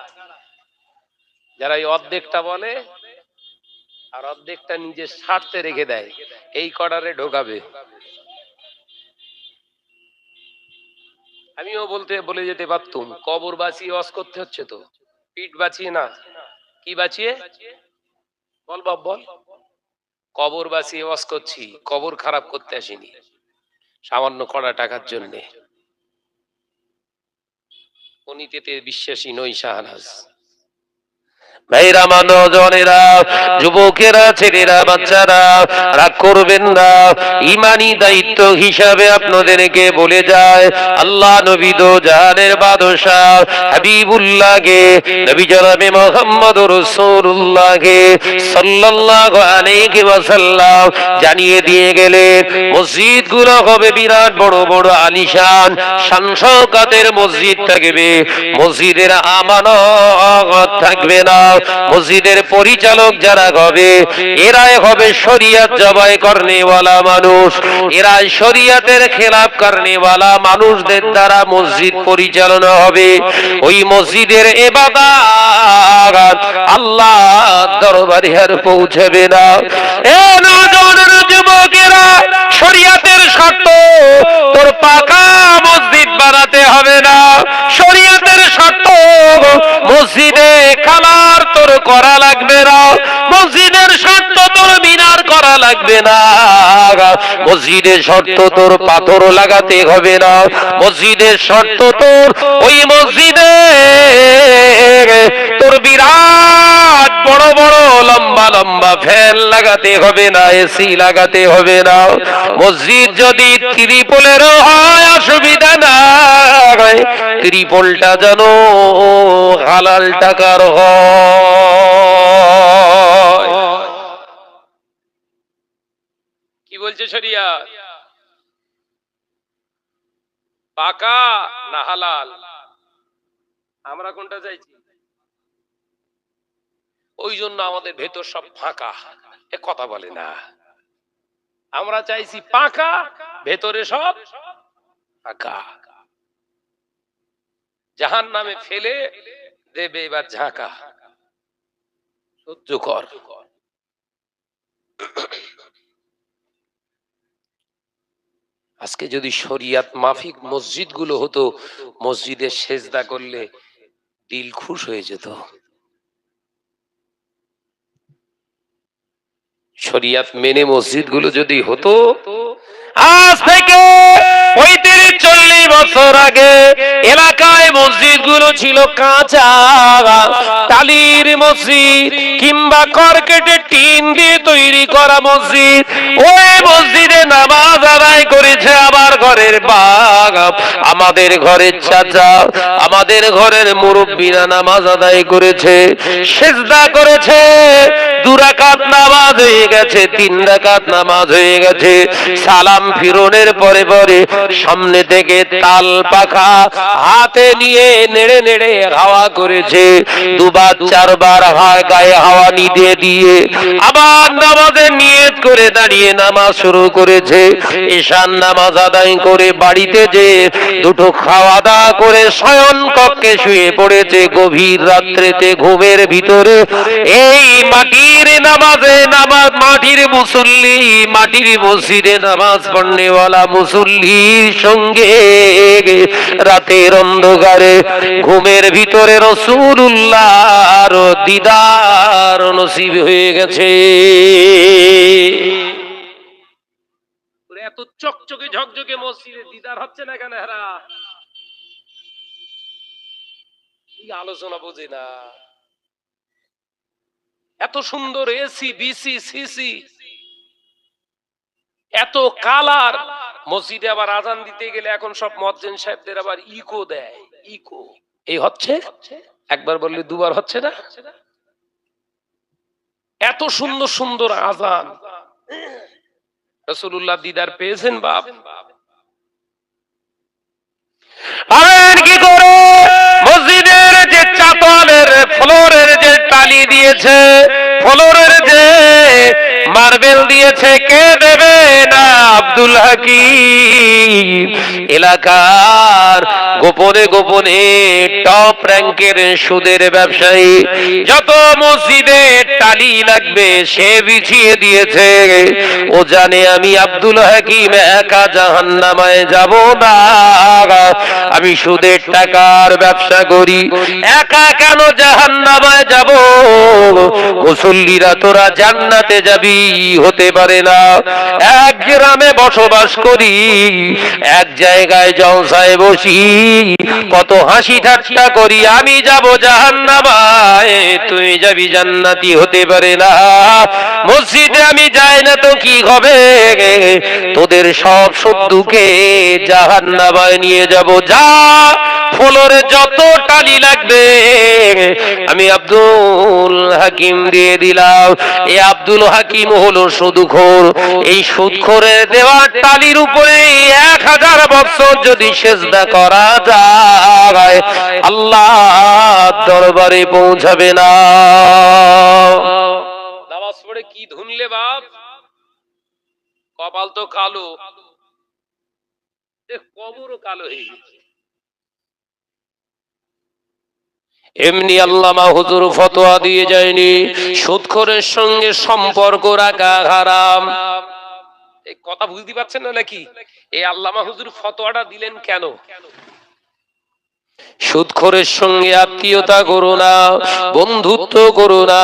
যারা এই অর্ধেকটা বলে আর অর্ধেকটা নিজের স্বার্থে রেখে দেয়, এই কর্ডারে ঢোকাবে। আমিও বলে যেতে পারতুম, কবর বাঁচিয়ে ওয়াজ করতে হচ্ছে তো। পিঠ বাঁচিয়ে না, কি বাঁচিয়ে? বল বাপ বল। কবর বাঁচিয়ে ওয়াজ করছি, কবর খারাপ করতে আসিনি সামান্য কড়া টাকার জন্যে। অনিতেতে বিশ্বাসী নই শাহনাজ। ভাইরা, নওজওয়ানেরা, যুবকেরা, ছেলেরা, বাচ্চারা, রাগ করবেন না। ইমানি দায়িত্ব হিসাবে আপনাদেরকে বলে যায়, আল্লাহ নবী দো জাহানের বাদশাহ হাবিবুল্লাহকে, নবী জনাবে মুহাম্মদুর রাসূলুল্লাহকে সাল্লাল্লাহু আলাইহি ওয়াসাল্লাম জানিয়ে দিয়ে গেলেন, মসজিদগুলো হবে বিরাট বড় বড় আলিশান, শান শওকতের মসজিদ থাকবে, মসজিদের আমানত থাকবে না। মসজিদের পরিচালক যারা হবে, এরাই হবে শরিয়ত জবাই করনেওয়ালা মানুষ। এরাই শরিয়তের খেলাফ করনেওয়ালা মানুষদের দ্বারা মসজিদ পরিচালনা হবে। ওই মসজিদের ইবাদত আল্লাহ দরবারে আর পৌঁছবে না। এ নওজওয়ান যুবকেরা, শরিয়তের শর্ত তোর পাকা মসজিদ বানাতে হবে না। শরিয়তের শর্ত মসজিদে খালা করা লাগবে না, মসজিদের শর্ত তোর মিনার করা লাগবে না, মসজিদের শর্ত তোর পাথর লাগাতে হবে না, মসজিদের শর্ত তোর ওই মসজিদে তোর বিরাট বড় বড় লম্বা লম্বা ফ্যান লাগাতে হবে না, এসি লাগাতে হবে না। মসজিদ যদি ত্রিপলেরও হয় অসুবিধা নাই, ত্রিপলটা যেন হালাল টাকার হয়। কি বলছে শরিয়া? পাকা না হালাল? আমরা কোনটা চাইছি? ওই জন্য আমাদের ভেতর সব ফাঁকা, এ কথা বলে না। আমরা চাইছি পাকা, ভেতরে সব ফাঁকা। জাহান্নামে ফেলে দেবে এবার ঝাঁকা, সহ্য কর। আজকে যদি শরিয়াত মাফিক মসজিদ গুলো হতো, মসজিদে সেজদা করলে দিল খুশ হয়ে যেত। শরিয়াত মেনে মসজিদ গুলো যদি হতো, আজ থেকে 35-40 বছর আগে এলাকায় মসজিদ গুলো ছিল কাঁচা টালির মসজিদ কিংবা কর্কেটের টিন দিয়ে তৈরি করা মসজিদ। ওই মসজিদে নামাজ আদায় করেছে আবার ঘরের বাপ, আমাদের ঘরের চাচা, আমাদের ঘরের মুরব্বীরা নামাজ আদায় করেছে, সিজদা করেছে। 2 রাকাত নামাজ হয়ে গেছে, 3 রাকাত নামাজ হয়ে গেছে। সালাম ফিরনের পরে পরে সামনে থেকে তাল পাখা হাতে নিয়ে নেড়ে নেড়ে হাওয়া করেছে, 2 বার 4 বার গায়ে হাওয়া নিতে দিয়ে আবার নামাজের নিয়ত করে দাঁড়িয়ে নামাজ শুরু করেছে। ঈশান নামাজ আদায় করে বাড়িতে যে দুটো খাওয়া দাওয়া করে শয়ন কক্ষে শুয়ে পড়েছে। গভীর রাত্রেতে ঘুমের ভিতরে এই মাটির নামাজে মাটির মুসল্লি, মাটির মসজিদে নামাজ পড়নেওয়ালা মুসল্লির সঙ্গে রাতের অন্ধকারে ঘুমের ভিতরে রাসূলুল্লাহর দিদার নসিব হয়ে গেছে। এত চকচকে ঝকঝকে মসজিদে দিদার হচ্ছে না কেন? হেরা কি আলোচনা বোঝে না। এত সুন্দর এসি, বিসি, সিসি, এত কালার মসজিদে। আবার আজান দিতে গেলে এখন সব মুয়াজ্জিন সাহেবদের আবার ইকো দেয়। ইকো এই হচ্ছে, একবার বললে 2 বার হচ্ছে না। এত সুন্দর সুন্দর আজান। রাসূলুল্লাহ দিদার পেয়েছেন বাপ? আর কি করে মসজিদের যে চাতালের ফ্লোরের যে টালি দিয়েছে, ফ্লোরের যে মার্বেল দিয়েছে, কে দেবে না? আব্দুল হাকিম। এলাকার গোপনে গোপনে টপ র্যাঙ্কের সুদের ব্যবসায়ী, যত মসজিদে টালি লাগবে সে বিছিয়ে দিয়েছে। ও জানে আমি আব্দুল হাকিম একা জাহান্নামায় যাব না, আমি সুদের টাকার ব্যবসা করি, একা কেন জাহান্নামায় যাব? মুসল্লিরা তোরা জান্নাতে যাবি, হতে পারে না। এক গ্রামে বসবাস করি, এক জায়গায় জলসায় বসি, কত হাসি ঠাট্টা করি, আমি যাব জাহান্নামায়, তুই যাবি জান্নাতি, হতে পারে না। মসজিদে আমি যাই না তো কি হবে? তোদের সব শত্রুকে জাহান্নামায় নিয়ে যাব। যা ফ্লোরে যত টালি লাগবে আমি আব্দুল হাকিম দিয়ে দিলাম। এই আব্দুল হাকিম হলো সুদখোর। এই সুদখোরের দেওয়া টালির উপরে 1000 বছর যদি সিজদা করা যায় আল্লাহ দরবারে পৌঁছাবে না। নামাজ পড়ে কি ধুনলে বাপ, কপাল তো কালো, কবরও কালো হয়ে গেছে। এমনি আল্লামা হুজুর ফতোয়া দিয়ে যায়নি সুদখোরের সঙ্গে সম্পর্ক রাখা হারাম। এই কথা বুঝতে পারছেন না নাকি? এই আল্লামা হুজুর ফতোয়াটা দিলেন কেন? সুদখোরের সঙ্গে আত্মীয়তা করো না, বন্ধুত্ব করো না,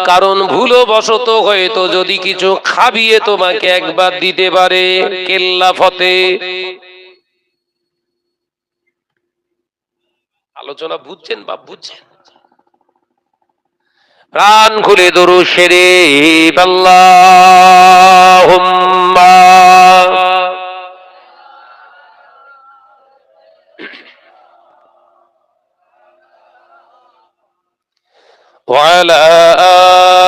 কারণ ভুলবশত হয়তো যদি কিছু খাবিয়ে তোমাকে একবার দিতে পারে কেল্লা ফতে। আলোচনা বুঝছেন বাপ? বুঝছেন? প্রাণ খুলে দরুদ শরীফ আল্লাহুম্মা ওয়া আলা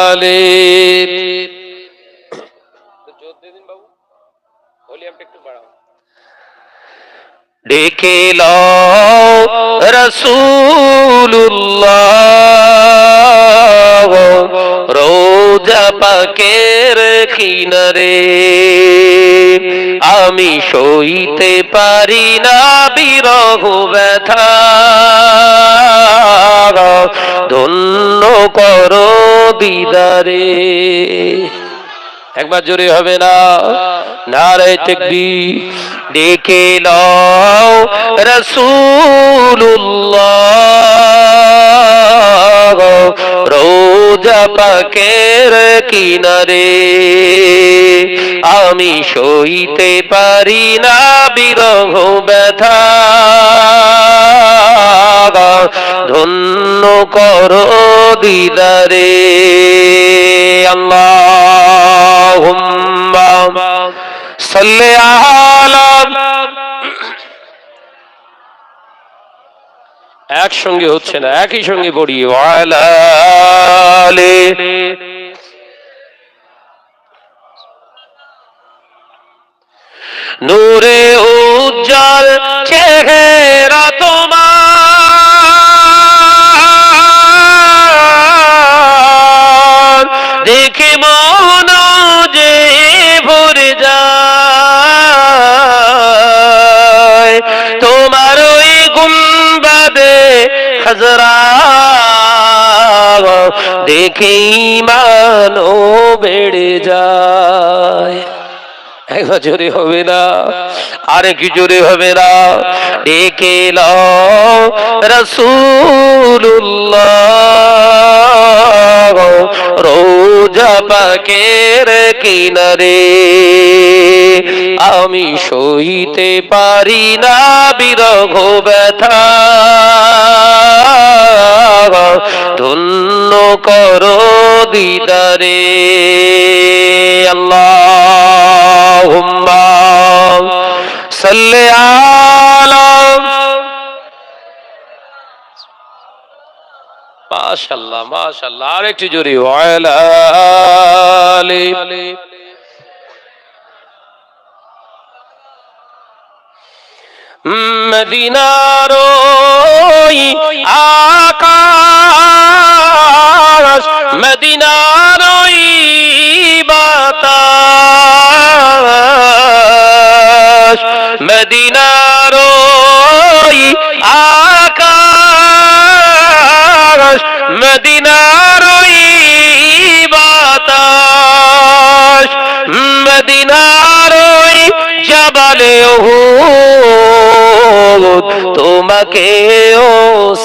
আলি। জোর দিয়ে দিন বাবু, ভলিউমটা একটু বাড়াও। ডেকে লও রাসূলুল্লাহ রোজা পাকের কিনারে, আমি সইতে পারি না বিরহ ব্যথা, ধন্য করো দিদারে। একবার জোরে হবে না? নারে তাকবীর। ডেকে লও রাসূলুল্লাহ রোজা পাকের কিনারে, আমি সইতে পারি না বিরহ ব্যথা, ধন্য করো দিদারে। আল্লাহুম্মা সাল্লি আলা। একসঙ্গে হচ্ছে না, একই সঙ্গে পড়ি। ওয়া আলা আলি। নূরে উজ্জ্বল চেহারা তোমার, দেখে মন যে ভরে যায়, তোমার ওই গুম্বাদে খাজরা দেখে ঈমান বেড়ে যায়। একবার জোরে হবে না? আরে কি জোরে হবে না? ডেকে লও রাসূলুল্লাহ রোজা পাকের কিনারে, আমি সইতে পারি না বিরহ ব্যথা, ধন্য করো দিদারে। আল্লাহুম্মা সাল্লি আলা। মাশাআল্লাহ মাশাআল্লাহ, আরেকটু জোরে। ওয়া আলা আলি। মদিনার ওই আকাশ, মদিনার ওই বাতাস, মদিনার ওই আকাশ, মদিনার ওই বাতাস, মদিনার ওই জাবালে উহুদ, তোমাকেও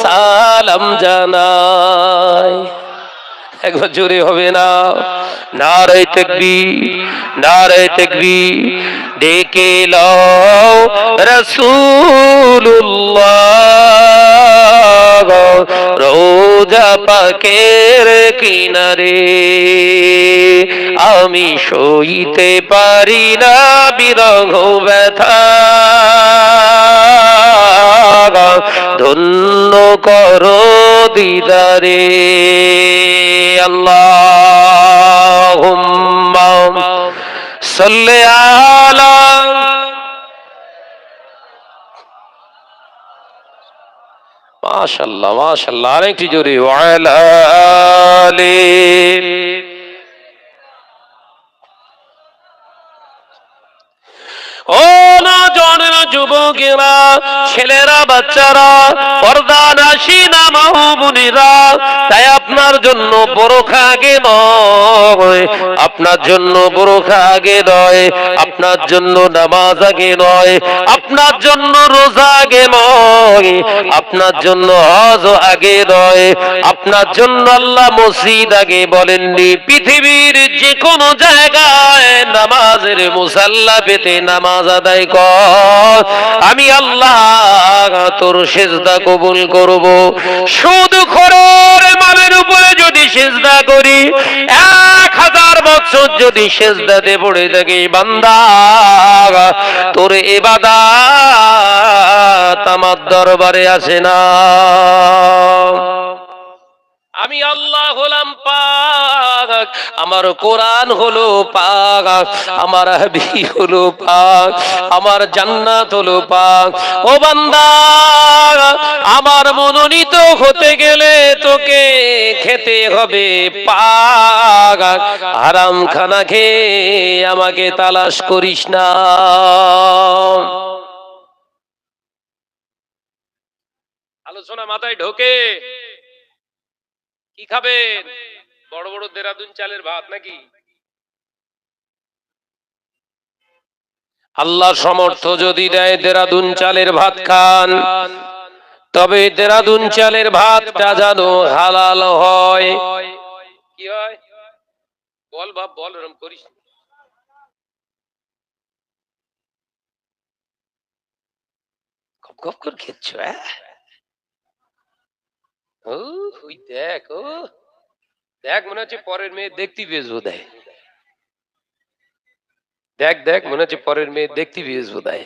সালাম জানাই। একবার জোরে হবে না? নারে তাকবীর, নারে তাকবীর। ডেকে লও রাসূলুল্লাহ রোজা পাকের কিনারে, আমি সইতে পারি না বিরহ ব্যথা, ধন্য করো দিদারে। আল্লাহুম্মা সাল্লি আলা। মাশাআল্লাহ মাশাআল্লাহ, আরেকটি জোরে। ওয়া আলা আলি। ও নওজোয়ানেরা, যুবকেরা, ছেলেরা, বাচ্চারা, পর্দানাশীনা মা ও বোনেরা, তাই আপনার জন্য বোরখা আগে নয়, আপনার জন্য বোরখা আগে নয়, আপনার জন্য নামাজ আগে নয়, আপনার জন্য রোজা আগে নয়, আপনার জন্য হজ আগে নয়, আপনার জন্য আল্লাহ মসজিদ আগে বলেননি। পৃথিবীর যে কোনো জায়গায় নামাজের মুসাল্লা পেতে নামাজ আদায় কর, আমি আল্লাহ তোর সেজদা কবুল করব। সুদখোরের মালের উপরে যদি সেজদা করি, 1000 বছর যদি সেজদাতে পড়ে থাকি, বান্দা তোর ইবাদত আমার দরবারে আসে না। আমি আল্লাহ হলাম পাক, আমার কোরআন হলো পাক, আমার হাবিব হলো পাক, আমার জান্নাত হলো পাক। ও বান্দা, আমার মনোনীত হতে গেলে তোকে খেতে হবে পাক। হারাম খানা খেয়ে আমাকে তালাশ করিস না। আলোচনা মাথায় ঢোকে? কি খাবেন? বড় বড় দেরাদুন চালের ভাত নাকি? আল্লাহ সমর্থ যদি দেয় দেরাদুন চালের ভাত খান, তবে দেরাদুন চালের ভাতটা যেন হালাল হয়। কি হয়? বল বাপ বল, এরকম করিস। গপ গপ করে খেচ্ছ? ও ওই দেখ, ও দেখ, মনে হচ্ছে পরের মেয়ে দেখতে পেয়েছ বোধহয়। দেখ দেখ, মনে হচ্ছে পরের মেয়ে দেখতে পেয়েছ বোধহয়।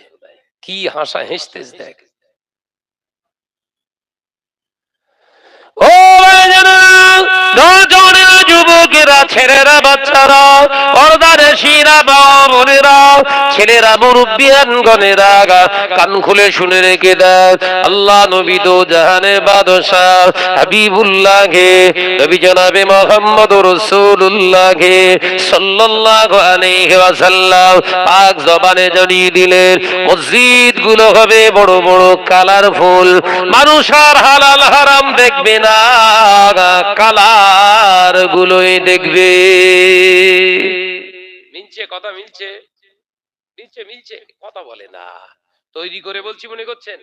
কি হাসা হেসতেছ দেখ। ও নজনের যুবকেরা, ছেলেরা, বাচ্চারা, পর্দার শিরা বোনেরা, ছেলেরা, মুরব্বিয়ানগণেরা, কান খুলে শুনে রেখে দেন। আল্লাহ নবী দো জাহানের বাদশাহ হাবিবুল্লাহকে, নবী জনাবে মুহাম্মদুর রাসূলুল্লাহকে সাল্লাল্লাহু আলাইহি ওয়াসাল্লাম পাক জবানে জানিয়ে দিলেন, মসজিদ গুলো হবে বড় বড় কালারফুল। মানুষ আর হালাল হারাম দেখবে না, কালার গুলোই দেখবে। মিলছে কথা? মিলছে? মিলছে? মিলছে? কথা বলে না। তৈরি করে বলছি মনে করছেন?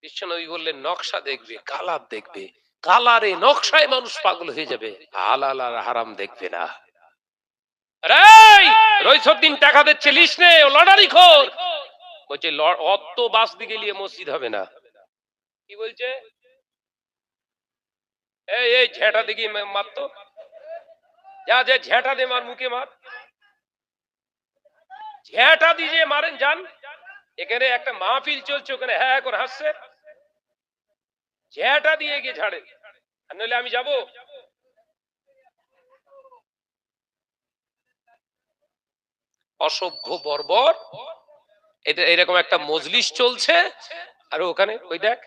বিশ্বনবী বললেন নকশা দেখবে, কালার দেখবে। কালারে নকশায় মানুষ পাগল হয়ে যাবে, হালাল আর হারাম দেখবে না। রইসুদ্দিন টাকা দিচ্ছে, লিস্ট নে, ও লটারি খোর। বলছে অত বাস দিকে নিয়ে মসজিদ হবে না। কি বলছে? এই ঝেঁটা দিকে মারতো, যা যে ঝেঁটা দে, মার মুখে মার, ঝেঁটা দিয়ে মারেন যান। এখানে একটা মাহফিল চলছে, ওখানে হ্যাঁ করে হাসছে, ঝেঁটা দিয়ে গিয়ে ঝাড়েন, আর নইলে আমি যাব। অসভ্য বর্বর। এটা এরকম একটা মজলিস চলছে, আর ওখানে ওই দেখ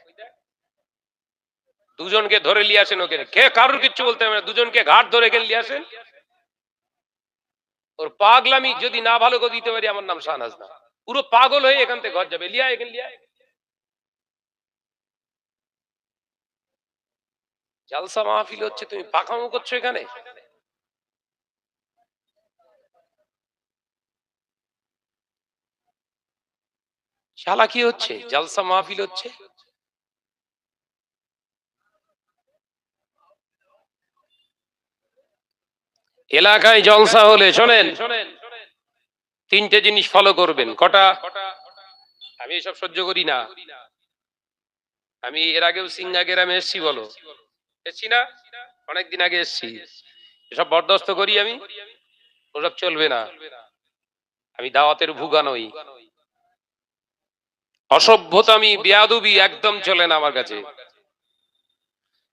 দুজনকে ধরে নিয়ে আসেন। ওখানে কে কারোর কিচ্ছু বলতে হবে না, দুজনকে ঘাট ধরে গেলে নিয়ে আসেন। ওর পাগলামি যদি না ভালো করে দিতে পারি, আমার নাম শাহনাজ না, পুরো পাগল হয়ে এখান থেকে ঘর যাবে। লিয়া এখানে লিয়া। জালসা মাহফিল হচ্ছে, তুমি পাকামো করছো এখানে। শালা কি হচ্ছে? জালসা মাহফিল হচ্ছে। এলাকায় জলসা হলে শোনেন, তিনটে জিনিস ফলো করবেন। কটা? আমি এসব সহ্য করি না। আমি এর আগেও সিঙ্গা গ্রামে এসছি, বলো এসছি না? অনেকদিন আগে এসছি। এসব বরদাস্ত করি আমি, ওসব চলবে না। আমি দাওয়াতের ভুগা নই। অসভ্যতামি, বেয়াদবি একদম চলে না আমার কাছে।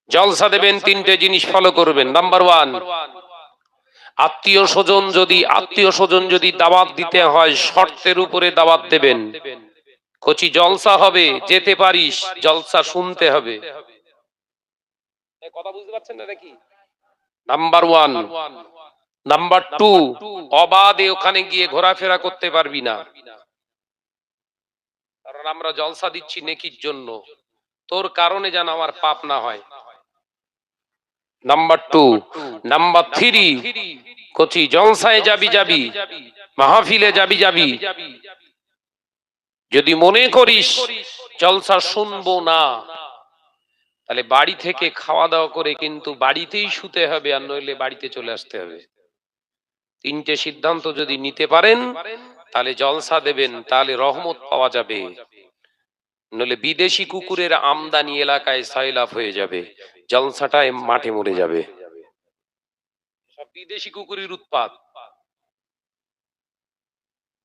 জলসা দেবেন, তিনটে জিনিস ফলো করবেন। নাম্বার 1, আত্মীয় স্বজন যদি দাওয়াত দিতে হয়, শর্তের উপরে দাওয়াত দেবেন। কচি জলসা হবে, যেতে পারিস, জলসা শুনতে হবে। কথা বুঝতে পারছেন না নাকি? নাম্বার 1। নাম্বার 2, অবাধে ওখানে গিয়ে ঘোরাফেরা করতে পারবি না, কারণ আমরা জলসা দিচ্ছি নেকির জন্য, তোর কারণে যেন আমার পাপ না হয়। নাম্বার 2, নাম্বার 3, কচি জলসায় যাবি, মাহফিলে যাবি, যদি মনে করিস জলসা শুনবো না, তাহলে বাড়ি থেকে খাওয়া দাওয়া করে কিন্তু বাড়িতেই শুতে হবে, আর নইলে বাড়িতে চলে আসতে হবে। 3টে সিদ্ধান্ত যদি নিতে পারেন তাহলে জলসা দেবেন, তাহলে রহমত পাওয়া যাবে, নইলে বিদেশি কুকুরের আমদানি এলাকায় সয়লাভ হয়ে যাবে, জলসাটায় মাঠে মরে যাবে। সব বিদেশি কুকুরের উৎপাত,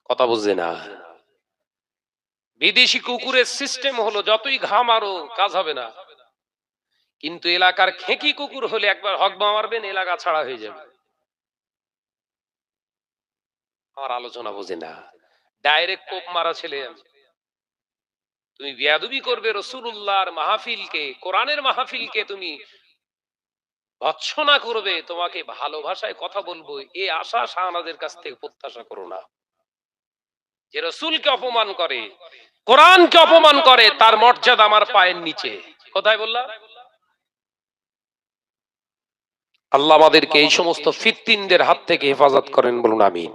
কথা বুঝছে না? বিদেশি কুকুরের সিস্টেম হলো যতই ঘাম আরো কাজ হবে না, কিন্তু এলাকার খেকি কুকুর হলে একবার হকবা মারবেন এলাকা ছাড়া হয়ে যাবে। আমার আলোচনা বোঝে না, ডাইরেক্ট কোপ মারা ছেলে। তুমি বেয়াদবি করবে রাসূলুল্লাহর মাহফিলকে, কোরআনের মাহফিলকে তুমি ভৎসনা করবে, তোমাকে ভালোবাসায় কথা বলবো এই আশা শাহনাজের কাছ থেকে প্রত্যাশা করো না। যে রাসূলকে অপমান করে, কোরআনকে অপমান করে, তার মর্যাদা আমার পায়ের নিচে। কোথায় বললাম? আল্লাহ আমাদেরকে এই সমস্ত ফিতনাদের হাত থেকে হেফাজত করেন, বলুন আমিন।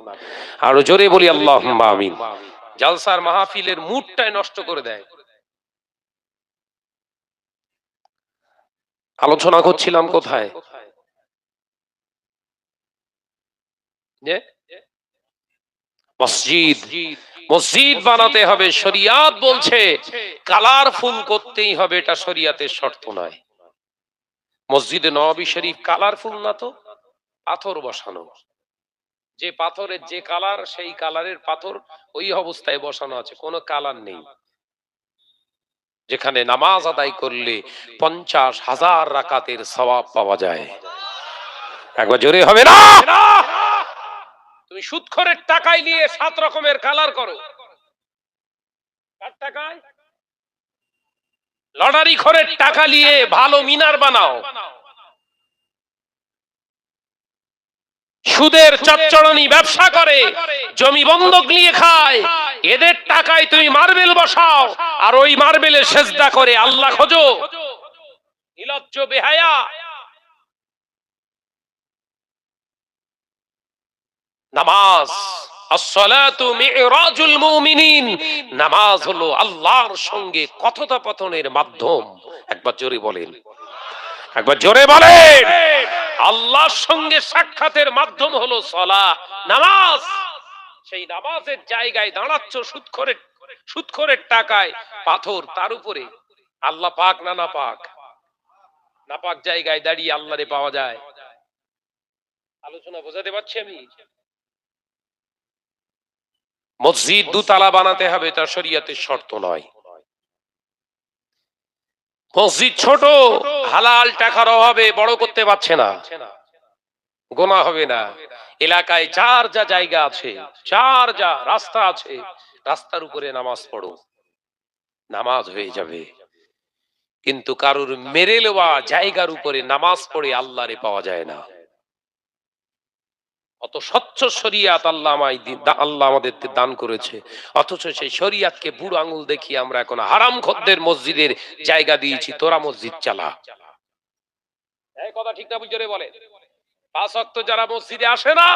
আরো জোরে বলি আল্লাহুম্মা আমিন। জালসার মাহফিলের মুডটাই নষ্ট করে দেয়। আলোচনা করছিলাম কোথায়? যে মসজিদ, মসজিদ বানাতে হবে, শরিয়াত বলছে কালারফুল করতেই হবে, এটা শরিয়াতের শর্ত নয়। মসজিদে নববী শরীফ কালারফুল না তো, পাথর বসানো, যে পাথরের যে কালার সেই কালারের পাথর ওই অবস্থায় বসানো আছে, কোনো কালার নেই। যেখানে নামাজ আদায় করলে 50,000 রাকাতের সওয়াব পাওয়া যায়। একবার জোরে হবে না? তুমি সুদখোরের টাকায় নিয়ে 7 রকমের কালার করো, কার টাকায়? লটারি খোরের টাকা নিয়ে ভালো মিনার বানাও, সুদের চচ্চড়নি ব্যবসা করে জমি বন্ধক নিয়ে খায়, এদের টাকায় তুমি মার্বেল বসাও, আর ওই মার্বেলে সেজদা করে আল্লাহ খোঁজো। নিলজ্জ বেহায়া। নামাজ, আসসালাতু মিরাজুল মুমিনিন, নামাজ হলো আল্লাহর সঙ্গে কথোপকথনের মাধ্যম। একবার জোরে বলেন, একবার জোরে বলেন। আল্লাহর সঙ্গে সাক্ষাতের মাধ্যম হলো সালাহ, নামাজ। সেই নামাজের জায়গায় দাঁড়াচ্ছ সুদখোরের টাকায় পাথর, তার উপরে আল্লাহ পাক না না পাক, না পাক জায়গায় দাঁড়িয়ে আল্লাহরে পাওয়া যায়। আলোচনা বোঝাতে পারছি আমি? মসজিদ দুতলা বানাতে হবে, তা শরিয়াতের শর্ত নয়। মসজিদ ছোট, হালাল টাকার অভাবে বড় করতে পারছে না, গোনা হবে না। এলাকায় যার যা জায়গা আছে, যার যা রাস্তা আছে, রাস্তার উপরে নামাজ পড়ো, নামাজ হয়ে যাবে। কিন্তু কারুর মেরে নেওয়া জায়গার উপরে নামাজ পড়ে আল্লাহরে পাওয়া যায় না। অত স্বচ্ছ শরিয়াত আল্লাহ আমাদের দান করেছে, অথচ সেই শরিয়াতকে বুড়ো আঙুল দেখিয়ে আমরা এখন হারাম খদ্দের মসজিদের জায়গা দিয়েছি, তোরা মসজিদ চালা। এই কথা ঠিক না? বুঝে বলে 5 ওয়াক্ত যারা মসজিদে আসে না,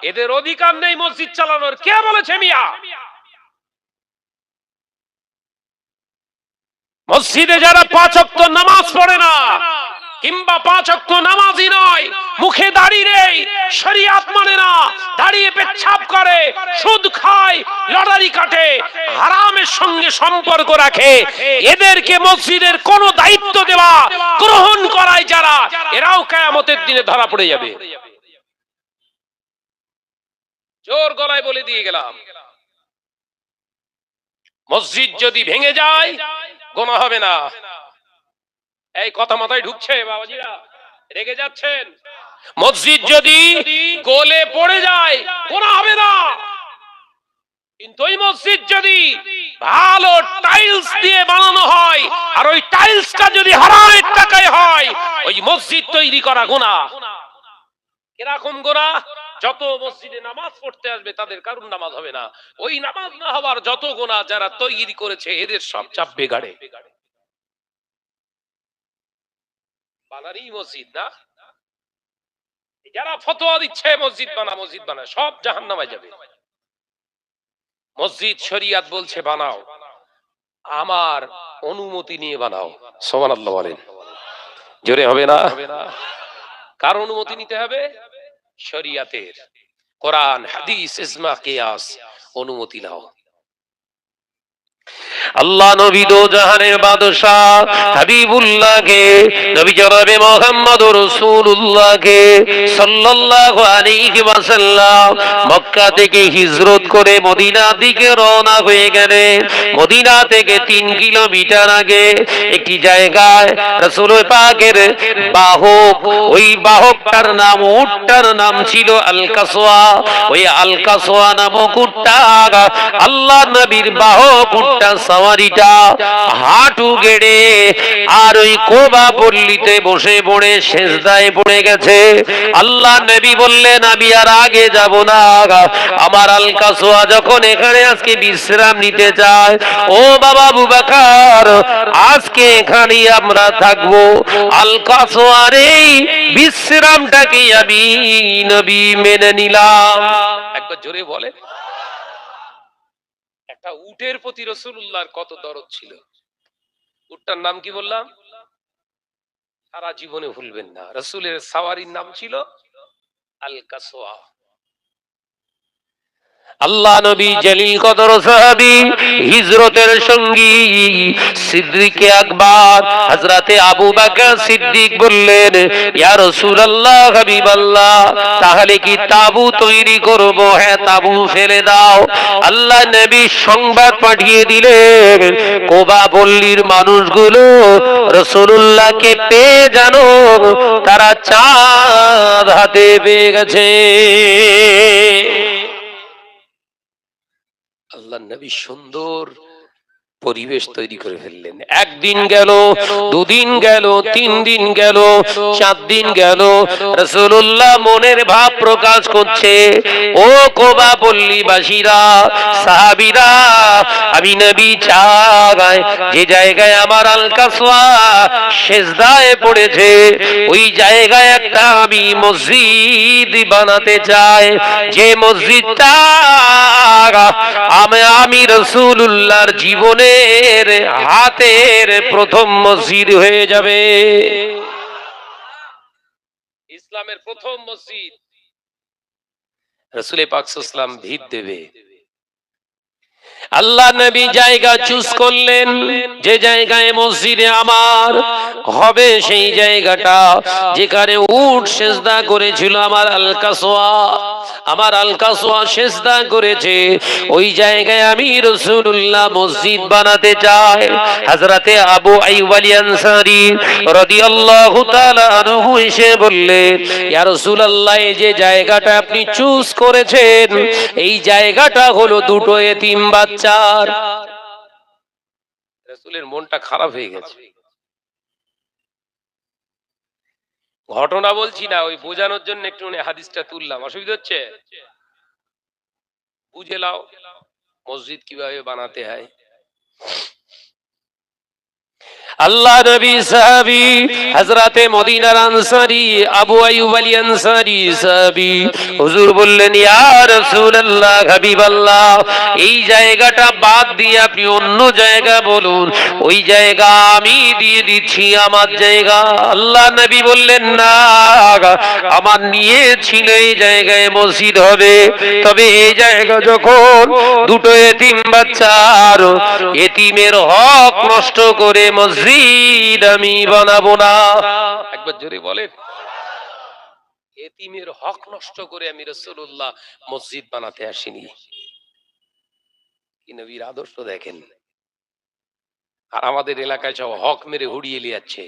এদের অধিকার নেই মসজিদ চালানোর। কে বলেছে মিয়া? মসজিদে যারা 5 ওয়াক্ত নামাজ পড়ে না, কিংবা 5 ওয়াক্ত নামাজি নয়, মুখে দাড়ি নেই, শরিয়াত মানে না, দাঁড়িয়ে পেচ্ছাপ করে, সুদ খায়, লটারি কাটে, হারামের সঙ্গে সম্পর্ক রাখে, এদেরকে মসজিদের কোন দায়িত্ব দেওয়া গ্রহণ করায় যারা, এরাও কিয়ামতের দিনে ধরা পড়ে যাবে। জোর গলায় বলে দিয়ে গেলাম, মসজিদ যদি ভেঙে যায় গোনা হবে না। এই কথা মাথায় ঢুকছে? বাবাজিরা রেগে যাচ্ছেন? মসজিদ যদি গলে পড়ে যায় গোনা হবে না, কিন্তু ওই মসজিদ যদি ভালো টাইলস দিয়ে বানানো হয়, আর ওই টাইলসটা যদি হারামের টাকায় হয়, ওই মসজিদ তৈরি করা গুনাহ। কিরকম গুনাহ? যত মসজিদে নামাজ পড়তে আসবে তাদের কারণ নামাজ হবে না, ওই নামাজ না হওয়ার যত গুনাহ যারা তৈরি করেছে এদের সব চাপবে গাড়ে। বানারি মসজিদ না, যারা ফতোয়া দিচ্ছে মসজিদ বানা সব জাহান্নামে যাবে। মসজিদ শরিয়াত বলছে বানাও, আমার অনুমতি নিয়ে বানাও। সুবহানাল্লাহ বলেন, জোরে হবে না? কার অনুমতি নিতে হবে? শরিয়াতের, কোরআন হাদিস ইজমা কিয়াস অনুমতি নাও। আল্লাহ নবী দো জাহানের বাদশাহ হাবিবুল্লাহকে, নবী জনাবে মুহাম্মদুর রাসূলুল্লাহকে সাল্লাল্লাহু আলাইহি ওয়াসাল্লাম মক্কা থেকে হিজরত করে মদিনার দিকে রওনা হয়ে গেলেন। মদিনা থেকে 3 কিলোমিটার আগে একটি জায়গায় রাসূল পাকের বাহক, ওই বাহকটার নাম, উটটার নাম ছিল আল কাসওয়া। ওই আল কাসওয়া নামক উটটা, আল্লাহ নবীর বাহক উটটা সাওয়ারিটা হাঁটু গেড়ে আর ওই কোবা পল্লীতে বসে পড়ে সেজদায় পড়ে গেছে। আল্লাহ নবী বললেন, আমি আর আগে যাব না, আমার আল কাসওয়া যখন এখানে আজকে বিশ্রাম নিতে চায়, ও বাবা আবু বকর, আজকে এখানেই আমরা থাকবো। আল কাসওয়ার এই বিশ্রামটাকে আমি নবী মেনে নিলাম। একবার জোরে বলে। একটা উটের প্রতি রাসূলুল্লাহর কত দরদ ছিল। উটটার নাম কি বললাম? সারা জীবনে ভুলবেন না, রাসূলের সাওয়ারির নাম ছিল আল কাসওয়া। আল্লাহ নবী জলিল কদর সাহাবী, হিজরতের সঙ্গী সিদ্দিকে আকবর হযরতে আবু বকর সিদ্দিক বললেন, ইয়া রাসূলুল্লাহ, হাবিবাল্লাহ, তাহলে কি তাবু তৈরি করব? হ্যাঁ, তাবু ফেলে দাও। আল্লাহ নবী সংবাদ পাঠিয়ে দিলেন, কোবা পল্লীর মানুষগুলো রাসূলুল্লাহকে পেয়ে জানো তারা চাঁদ হাতে পেয়ে গেছে। আল্লাহ নবী সুন্দর পরিবেশ তৈরি করে ফেললেন। একদিন গেল, দুদিন গেল, 3 দিন গেল, 4 দিন গেল, রাসূলুল্লাহ মনের ভাব প্রকাশ করছে, ও কোবা পল্লীবাসীরা, সাহাবীরা, আমি নবী চাই যে জায়গায় আমার আল কাসওয়া সেজদায় পড়েছে, ওই জায়গায় একটা আমি মসজিদ বানাতে চাই, যে মসজিদটা আমি রাসূলুল্লাহর জীবনের হাতের প্রথম মসজিদ হয়ে যাবে। ইসলামের প্রথম মসজিদ রাসূল পাক সাল্লাল্লাহু আলাইহি ওয়াসাল্লাম ভিত দেবে। আল্লাহ নবী জায়গা চুজ করলেন, যে জায়গায় মসজিদে আমার হবে সেই জায়গাটা যেখানে উট সেজদা করেছিল আমার আল কাসওয়া, আমার আল কাসওয়া সেজদা করেছে, ওই জায়গায় আমি রাসূলুল্লাহ মসজিদ বানাতে চাই। হযরতে আবু আইয়ুব আল আনসারী রাদিয়াল্লাহু তাআলা আনহু এসে বললেন, ইয়া রাসূলুল্লাহ, এই যে জায়গাটা আপনি চুজ করেছেন, এই জায়গাটা হলো দুটো এতিম বাচ্চার। রাসূলের মনটা খারাপ হয়ে গেছে। ঘটনা বলছি না, ওই বোঝানোর জন্য একটু হাদিসটা তুললাম। অসুবিধা হচ্ছে? বুঝে লাও মসজিদ কিভাবে বানাতে হয়। আল্লাহ নবী সাহাবী হযরতে মদিনার আনসারী আবু আইয়ুব আল আনসারী সাহাবী হুজুর বললেন, ইয়া রাসূলুল্লাহ, হাবিবাল্লাহ, এই জায়গাটা বাদ দিয়ে আপনি অন্য জায়গা বলুন, ওই জায়গা আমি দিয়ে দিচ্ছি আমার জায়গা। আল্লাহ নবী বললেন, না, আমার নিয়েছিল এই জায়গায় মসজিদ হবে, তবে এই জায়গা যখন দুটো এতিম বাচ্চার এতিমের হক নষ্ট করে মসজিদ আমি বানাবো না। একবার জোরে বলেন। এতিমের হক নষ্ট করে আমি রাসূলুল্লাহ মসজিদ বানাতে আসিনি। কি নবীর আদর্শ দেখেন। আর আমাদের এলাকায় সব হক মেরে হুড়িয়ে নিয়ে যাচ্ছে।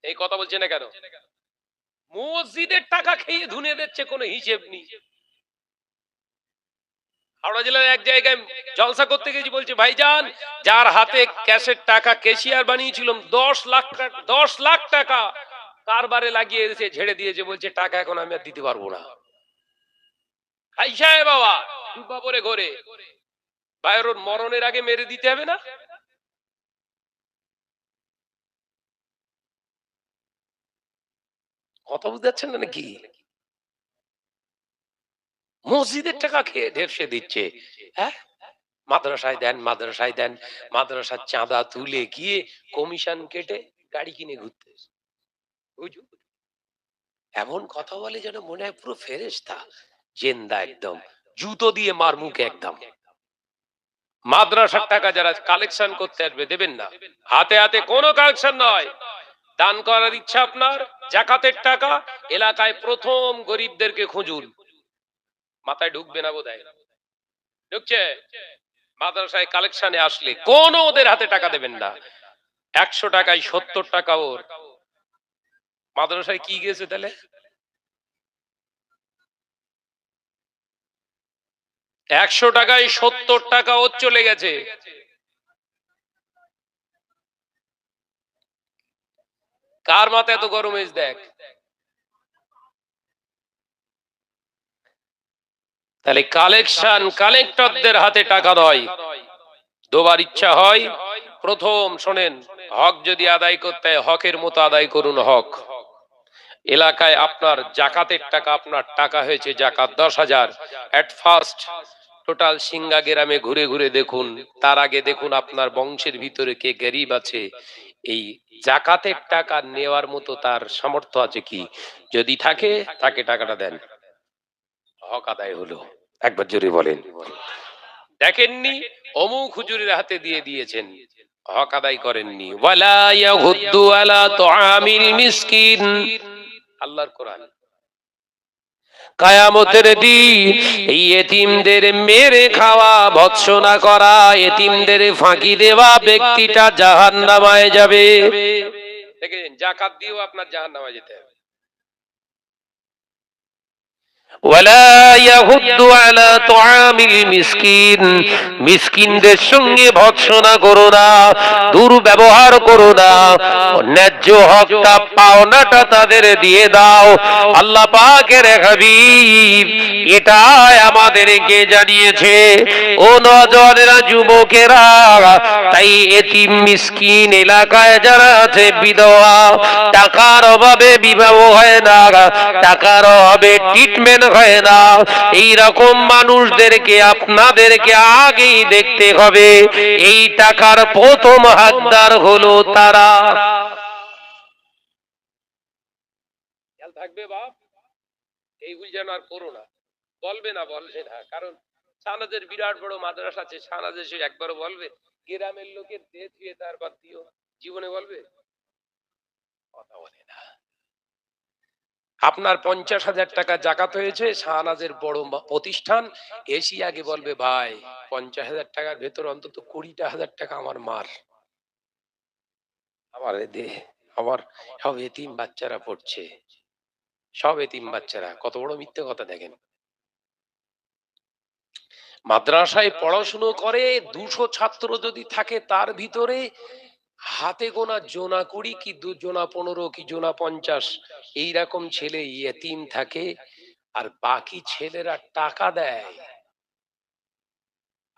এই কথা বলছে না কেন? মসজিদের টাকা খেয়ে ধুনে দিচ্ছে, কোনো হিসেব নেই। হাওড়া জেলার এক জায়গায় জলসা করতে গেছি, বলছে, ভাইজান, যার হাতে ক্যাশের টাকা ক্যাশিয়ার বানিয়েছিলাম 10 লাখ টাকা কারবারে লাগিয়ে এসে ঝেড়ে দিয়েছে, বলছে টাকা এখন আমি আর দিতে পারবো না। খাইসায় বাবা ডুবা পরে ঘরে, ভাইয়ের ওর মরণের আগে মেরে দিতে হবে না? কথা বুঝতে পারছেন না নাকি? মসজিদের টাকা খেয়ে ঢেপসে দিচ্ছে। হ্যাঁ, মাদ্রাসায় দেন, মাদ্রাসায় দেন, মাদ্রাসার চাঁদা তুলে গিয়ে কমিশন কেটে গাড়ি কিনে ঘুরতে। হুজুর এমন কথা বলে যেন মনে হয় পুরো ফেরেশতা, জেন্দা একদম, জুতো দিয়ে মার মুখে একদম। মাদ্রাসার টাকা যারা কালেকশন করতে আসবে দেবেন না, হাতে হাতে কোনো কালেকশন নয়। দান করার ইচ্ছা আপনার, জাকাতের টাকা এলাকায় প্রথম গরিবদেরকে খুঁজুন। মাথায় ঢুকবে না বোধহয়, ঢুকছে? মাদ্রাসায় কালেকশনে আসলে কোনো ওদের হাতে টাকা দেবেন না। 100 টাকায় 70 টাকা ওর। মাদ্রাসায় কি গেছে তাহলে? 100 টাকায় 70 টাকা ওর চলে গেছে। কার মাথায় এত গরম হয়েছে দেখ। তাহলে কালেকশন কালেক্টরদের হাতে টাকা নয়। দুবার ইচ্ছা হয়, প্রথম শোনেন, হক যদি আদায় করতে হয় হকের মতো আদায় করুন হক। এলাকায় আপনার জাকাতের টাকা, আপনার টাকা হয়েছে জাকাত 10,000, এট ফার্স্ট টোটাল সিঙ্গা গ্রামে ঘুরে ঘুরে দেখুন, তার আগে দেখুন আপনার বংশের ভিতরে কে গরিব আছে, এই জাকাতের টাকা নেওয়ার মতো তার সামর্থ্য আছে কি, যদি থাকে তাকে টাকাটা দেন, হক আদায় হলো। একবার জোরে বলেন। দেখেননি অমুক হুজুরের হাতে দিয়ে দিয়েছেন, হক আদায় করেননি। ওয়ালা ইয়াহুদ্দু আলা তুআমিল মিসকিন, আল্লাহর কোরআন। কায়ামতের দিন এই এতিমদের মেরে খাওয়া, ভৎসনা করা, এতিমদের ফাঁকি দেওয়া ব্যক্তিটা জাহান্নামায় যাবে। দেখেন যাকাত দিয়েও আপনার জাহান্নামায় যেতে হবে। ওয়ালা ইয়াহুদ্দু আলা তুআমিল মিসকিন, মিসকিনদের সঙ্গে ভৎসনা করো না, দুর্ব্যবহার করো না, ন্যায্য হকটা পাওনাটা তাদের দিয়ে দাও। আল্লাহ পাকের হাবিব এটাই আমাদেরকে জানিয়েছে। ও নওজওয়ানেরা, যুবকেরা, তাই এতিম মিসকিন এলাকায় যারা আছে, বিধবা, টাকার অভাবে বিবাহ হয় না, টাকার অভাবে ট্রিটমেন্ট হয় না, এই রকম মানুষদেরকে আপনাদেরকে আগেই দেখতে হবে। এই টাকার প্রথম হকদার হলো তারা। খেয়াল থাকবে বাপ, এই ভুল যেন আর করো না। বলবে না, বলবে না, কারণ সানাজের বিরাট বড় মাদ্রাসা আছে, সানাজে সে একবারও বলবে গ্রামের লোকের দেহ ধুয়ে তার বাদ দিও, জীবনে বলবে? কথা বলে না। আপনার 50,000 টাকা জাকাত হয়েছে, শাহনাজের বড় প্রতিষ্ঠান, এসি আগে বলবে ভাই 50,000 টাকার ভেতর অন্তত 20,000 টাকা আমার মার, আমার দে, আমার সব এতিম বাচ্চারা পড়ছে, সব এতিম বাচ্চারা। কত বড় মিথ্যে কথা দেখেন। মাদ্রাসায় পড়াশুনো করে 200 ছাত্র যদি থাকে, তার ভিতরে হাতে গোনা জোনা 20 কি জোনা 15 কি জোনা 50 এইরকম ছেলে ইয়েতিম থাকে, আর বাকি ছেলেরা টাকা দেয়।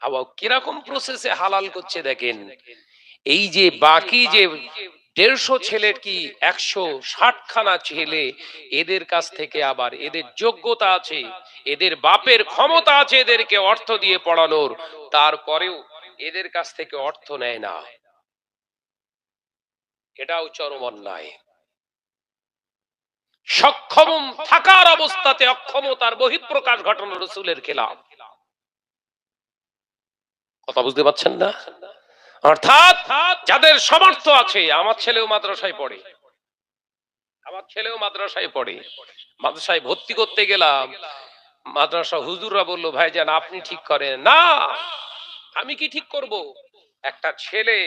আবার কিরকম প্রসেসে হালাল করছে দেখেন। এই যে বাকি যে 150 ছেলের কি 160 খানা ছেলে, এদের কাছ থেকে আবার এদের যোগ্যতা আছে, এদের বাপের ক্ষমতা আছে এদেরকে অর্থ দিয়ে পড়ানোর, তারপরেও এদের কাছ থেকে অর্থ নেয় না। এটাও চরম অন্যায়। সক্ষম থাকার অবস্থাতে অক্ষমতার বহিঃপ্রকাশ ঘটানো রাসূলের খেলাফ। কথা বুঝতে পারছেন না? অর্থাৎ যাদের সামর্থ্য আছে, আমার ছেলেও মাদ্রাসায় পড়ে, আমার ছেলেও মাদ্রাসায় পড়ে, মাদ্রাসায় ভর্তি করতে গেলাম, মাদ্রাসা হুজুররা বললো ভাইজান আপনি ঠিক করেন না। আমি কি ঠিক করব? একটা ছেলে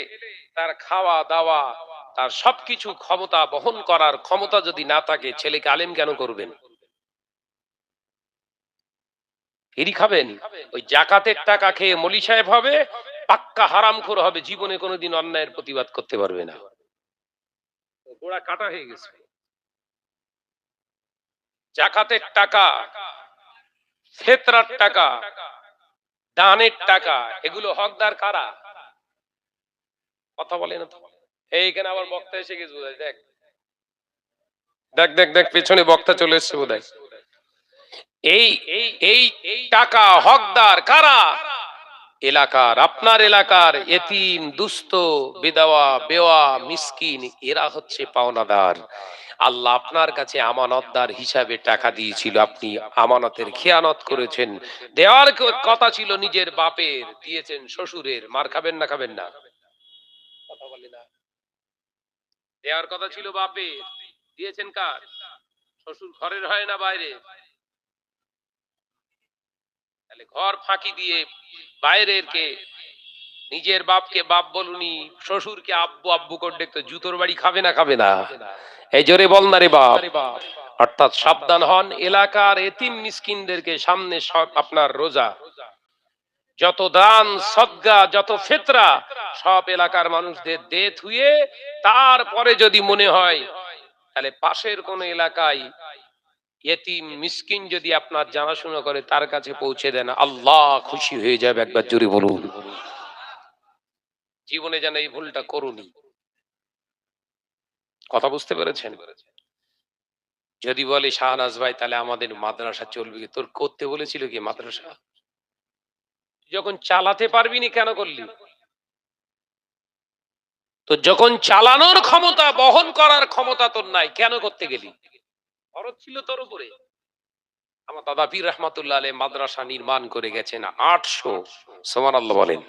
তার খাওয়া দাওয়া, তার সবকিছু ক্ষমতা বহন করার ক্ষমতা যদি না থাকে, ছেলেকে আলেম কেন করবেন? এরই খাবেন? ওই জাকাতের টাকা খেয়ে মলি সাহেব হবে, পাক্কা হারামখোর হবে, জীবনে কোনোদিন অন্যায়ের প্রতিবাদ করতে পারবে না। গোড়া কাটা হয়ে গেছে। জাকাতের টাকা, ফিতরার টাকা, দানের টাকা, এগুলো হকদার কারা? কথা বলে না তো। এইখানে আবার বক্তা এসে গেছে বোধহয়, দেখ দেখ দেখ দেখ, পেছনে বক্তা চলে এসছে বোধহয়। এই এই টাকা হকদার কারা? এলাকার, আপনার এলাকার এতিম, দুস্থ, বিধবা, বেওয়া, মিসকিন, এরা হচ্ছে পাওনাদার। আল্লাহ আপনার কাছে আমানতদার হিসাবে টাকা দিয়েছিল, আপনি আমানতের খেয়ানত করেছেন। দেওয়ার কথা ছিল নিজের বাপের, দিয়েছেন শ্বশুরের। মার খাবেন না খাবেন না? কথা বলে না। দেওয়ার কথা ছিল বাপের, দিয়েছেন কার? শ্বশুর ঘরের হয় না বাইরে? তাহলে ঘর ফাঁকি দিয়ে বাইরের কে, নিজের বাপকে বাপ বলুনি, শ্বশুরকে আব্বু আব্বু করে দেখতো, জুতোর বাড়ি খাবে না খাবে না? এই জোরে বল না রে বাপ। অর্থাৎ সাবধান হন, এলাকার এতিম মিসকিনদেরকে সামনে সব আপনার রোজা, যত দান সদকা, যত ফিতরা, সব এলাকার মানুষদের দে থুয়ে, তারপরে যদি মনে হয় তাহলে পাশের কোন এলাকায় এতিম মিসকিন যদি আপনার জানাশোনা করে, তার কাছে পৌঁছে দেন, আল্লাহ খুশি হয়ে যাবে। একবার জোরে বলুন। জীবনে যেন এই ভুলটা করুনি। কথা বুঝতে পেরেছেন? যদি বলে শাহনাজ ভাই তাহলে আমাদের মাদ্রাসা চলবে কি? তোর করতে বলেছিল কি মাদ্রাসা? যখন চালাতে পারবি না কেন করলি? তো যখন চালানোর ক্ষমতা, বহন করার ক্ষমতা তোর নাই, কেন করতে গেলি? খরচ ছিল তোর উপরে। আমার দাদা পীর রহমাতুল্লাহ আলাইহি মাদ্রাসা নির্মাণ করে গেছেন 800। সুবহানাল্লাহ বলেন।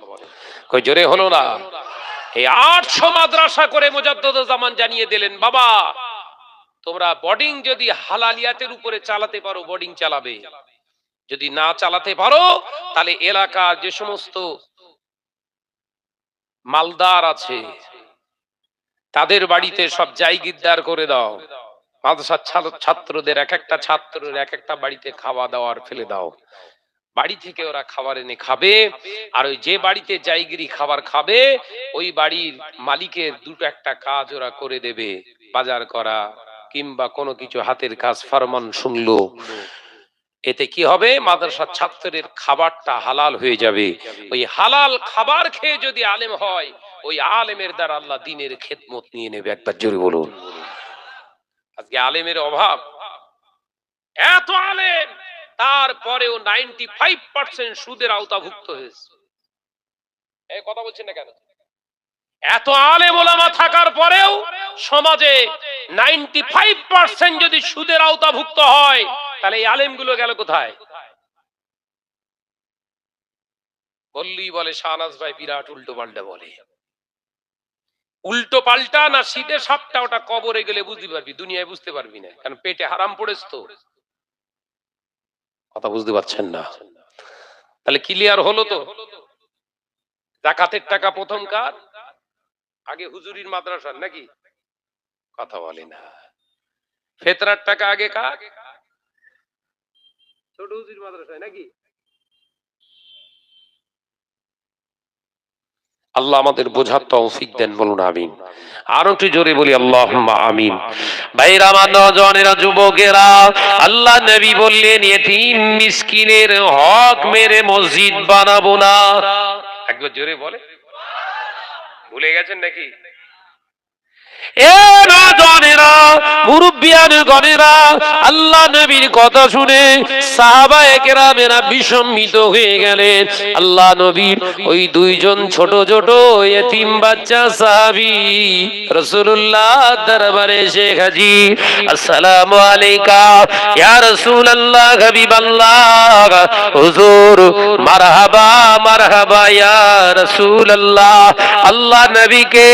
কই জোরে হলো না? এই 800 মাদ্রাসা করে মুজাদ্দিদুল জামান জানিয়ে দিলেন, বাবা তোমরা বোর্ডিং যদি হালালিয়াতের উপরে চালাতে পারো বোর্ডিং চালাবে, যদি না চালাতে পারো তাহলে এলাকার যে সমস্ত মালদার আছে তাদের বাড়িতে সব জায়গিরদার করে দাও। মাদ্রাসার ছাত্রদের এক একটা ছাত্রের এক একটা বাড়িতে খাওয়া দাওয়ার ফেলে দাও। বাড়ি থেকে ওরা খাবার এনে খাবে, আর ওই যে বাড়িতে জায়গিরি খাবার খাবে ওই বাড়ির মালিকের দুটো একটা কাজ ওরা করে দেবে, বাজার করা কিংবা কোনো কিছু হাতের কাজ, ফরমান শুনলো। এতে কি হবে? মাদ্রাসার ছাত্রদের খাবারটা হালাল হয়ে যাবে। ওই হালাল খাবার খেয়ে যদি আলেম হয়, ওই আলেমের দ্বারা আল্লাহ দ্বীনের খেদমত নিয়ে নেবে। একবার জোরে বলুন। আজকে আলেমের অভাব, এত আলেম তারপরেও 95% সুদের আওতাভুক্ত হয়েছে। এই কথা বলছেন না কেন? এত আলেম ওলামা থাকার পরেও সমাজে 95% যদি সুদের আওতাভুক্ত হয়, তাহলে এই আলেমগুলো গেল কোথায়? বললি বলে শাহনাজ ভাই বিরাট উল্টো পাল্টা বলে। উল্টো পাল্টা না শীতে সাপটা, ওটা কবরে গেলে বুঝতে পারবি, দুনিয়ায় বুঝতে পারবি না, কারণ পেটে হারাম পড়েছ তো। কথা বুঝতে পারছেন না? তাহলে ক্লিয়ার হলো তো? যাকাতের টাকা প্রথম কার? আগে হুজুরির মাদ্রাসার নাকি? কথা বলে না। ফিতরার টাকা আগে কার? ছোট হুজুর মাদ্রাসায় নাকি? আল্লাহ আমাদের বোঝার তৌফিক দেন, বলুন আমিন। আর একটু জোরে বলি আল্লাহুম্মা আমিন। ভাইরা, আমার নওজওয়ানেরা, যুবকেরা, আল্লাহ নবী বললেন এতিম মিসকিনের হক মেরে মসজিদ বানাবো না। একবার জোরে বলে। ভুলে গেছেন নাকি? এ নওজওয়ানেরা, মুরব্বিয়ানগণেরা, আল্লাহ নবীর কথা শুনে সাহাবায়ে কেরামেরা বিস্মিত হয়ে গেলেন। আল্লাহ নবীর ওই দুইজন ছোট ছোট এতিম বাচ্চা সাহাবী রাসূলুল্লাহ দরবারে এসে হাজির। আসসালামু আলাইকা ইয়া রাসূলুল্লাহ, হাবিবাল্লাহ, হুজুর, মারহাবা মারহাবা ইয়া রাসূলুল্লাহ। আল্লাহ নবীকে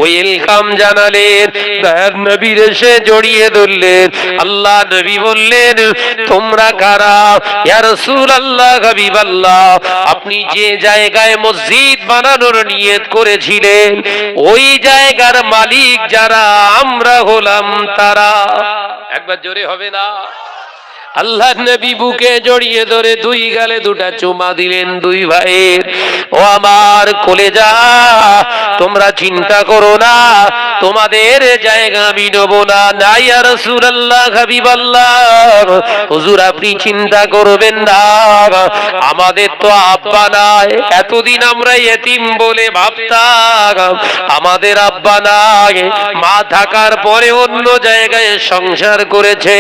ওয়েলকাম জানালেন, দয়ার নবীর এসে জড়িয়ে ধরলেন। আল্লাহ নবী বললেন, তোমরা কারা? ইয়া রাসূলুল্লাহ, হাবিবাল্লাহ, আপনি যে জায়গায় মসজিদ বানানোর নিয়ত করেছিলেন ওই জায়গার মালিক যারা, আমরা হলাম তারা। একবার জোরে হবে না? আল্লাহ নবী বুকে জড়িয়ে ধরে দুই গালে দুটা চুমা দিলেন দুই ভাইয়ের। ও আমার কলেজা, তোমরা চিন্তা করো না, তোমাদের জায়গা আমি নেব না। না ইয়া রাসূলুল্লাহ, হাবিবাল্লাহ, হুজুর আপনি চিন্তা করবেন না, আমাদের তো আব্বা নাই। এতদিন আমরা ইয়েতিম বলে ভাবতাম, আমাদের আব্বা নাই, মা থাকার পরে অন্য জায়গায় সংসার করেছে।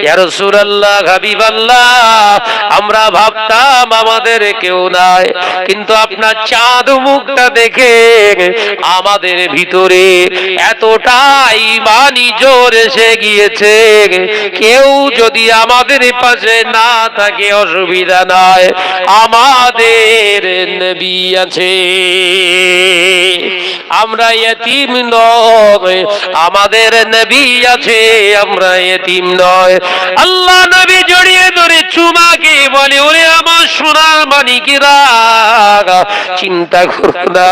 ইয়া রাসূলুল্লাহ, রাসূলুল্লাহ হাবিবাল্লাহ, আমরা ভাবতাম আমাদের কেউ নাই, কিন্তু আপনার চাঁদ মুখটা দেখে আমাদের ভিতরে এতটাই ইমানি জোর এসে গিয়েছে, কেউ যদি আমাদের পাশে না থাকে অসুবিধা নাই, আমাদের নবী আছে। আমরা ইতিম নয়, আমাদের নবী আছে, আমরা ইতিম নয়। আল্লাহ নবী জড়িয়ে ধরে চুমাকে বলে, ওরে আমার সোনার মানিকেরা, চিন্তা করো না,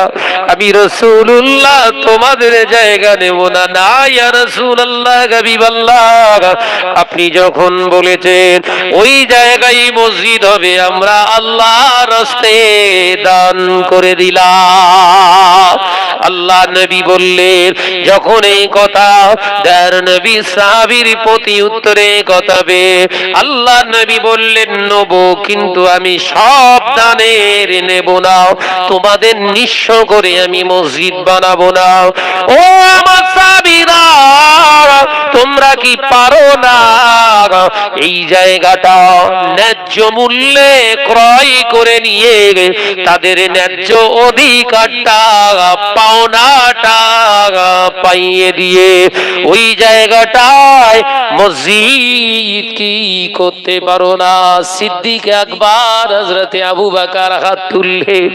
আমি রাসূলুল্লাহ তোমাদের জায়গা নেব না। না ইয়া রাসূলুল্লাহ হাবিবাল্লাহ, আপনি যখন বলেছেন ওই জায়গায় মসজিদ হবে, আমরা আল্লাহর রাস্তায় দান করে দিলাম। আল্লাহ নবী বললেন, যখন এই কথা তার নবী সাহাবীর প্রতি উত্তরে কথাবে, আল্লাহ নবী বললেন, নেব, কিন্তু আমি সব দানের নেব না, তোমাদের নিঃস্ব করে আমি মসজিদ বানাবো না। ও আমার সাহাবীরা, তোমরা কি পারো না এই জায়গাটা ন্যায্য মূল্যে ক্রয় করে নিয়ে তাদের ন্যায্য অধিকারটা পাওনাটা পাইয়ে দিয়ে ওই জায়গাটায় মসজিদ কি করতে পারো না? সিদ্দিক আকবর হযরতে আবু বকর হাত তুললেন,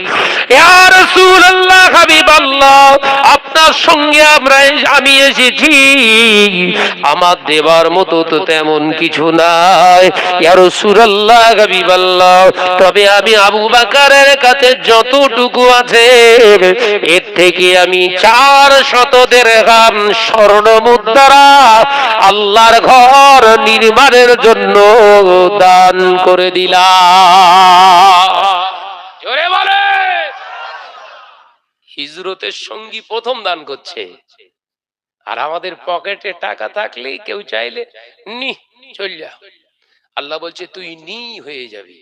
ইয়া রাসূলুল্লাহ হাবিবাল্লাহ, আপনার সঙ্গে আমি এসেছি, আমার দেবার মতো তো তেমন কিছু নাই ইয়া রাসূলুল্লাহ হাবিবাল্লাহ, তবে আমি আবু বকরের কাছে যতটুকু আছে এর থেকে আমি 400 দিরহাম স্বর্ণ মুদ্রা আল্লাহর ঘর নির্মাণের জন্য দান করে দিলাম। জোরে বলে, হিজরতের সঙ্গী প্রথম দান করছে, আর আমাদের পকেটে টাকা থাকলেই কেউ চাইলে নি চল যা। আল্লাহ বলছে তুই নি হয়ে যাবি।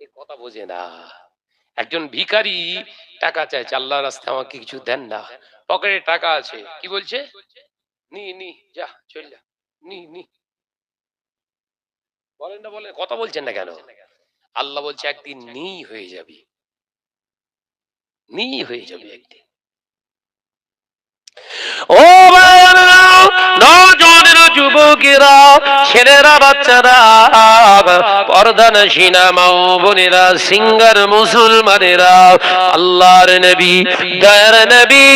এই কথা বোঝে না। একজন ভিখারি টাকা চাইছে, আল্লাহর রাস্তায় আমাকে কিছু দেন না, পকেটে টাকা আছে, কি বলছে? নি নি যা, চল যা, নি নি। বলেন না, বলেন, কথা বলছেন না কেন? আল্লাহ বলছে একদিন নি হয়ে যাবি, নি হয়ে যাবি একদিন। ও ভাইয়েরা, নওজোয়ানেরা, যুবকেরা, ছেলেরা, বাচ্চারা, পর্দানশীনা মা ও বোনেরা, সিঙ্গার মুসলমানেরা, আল্লাহর নবী, দয়ার নবী,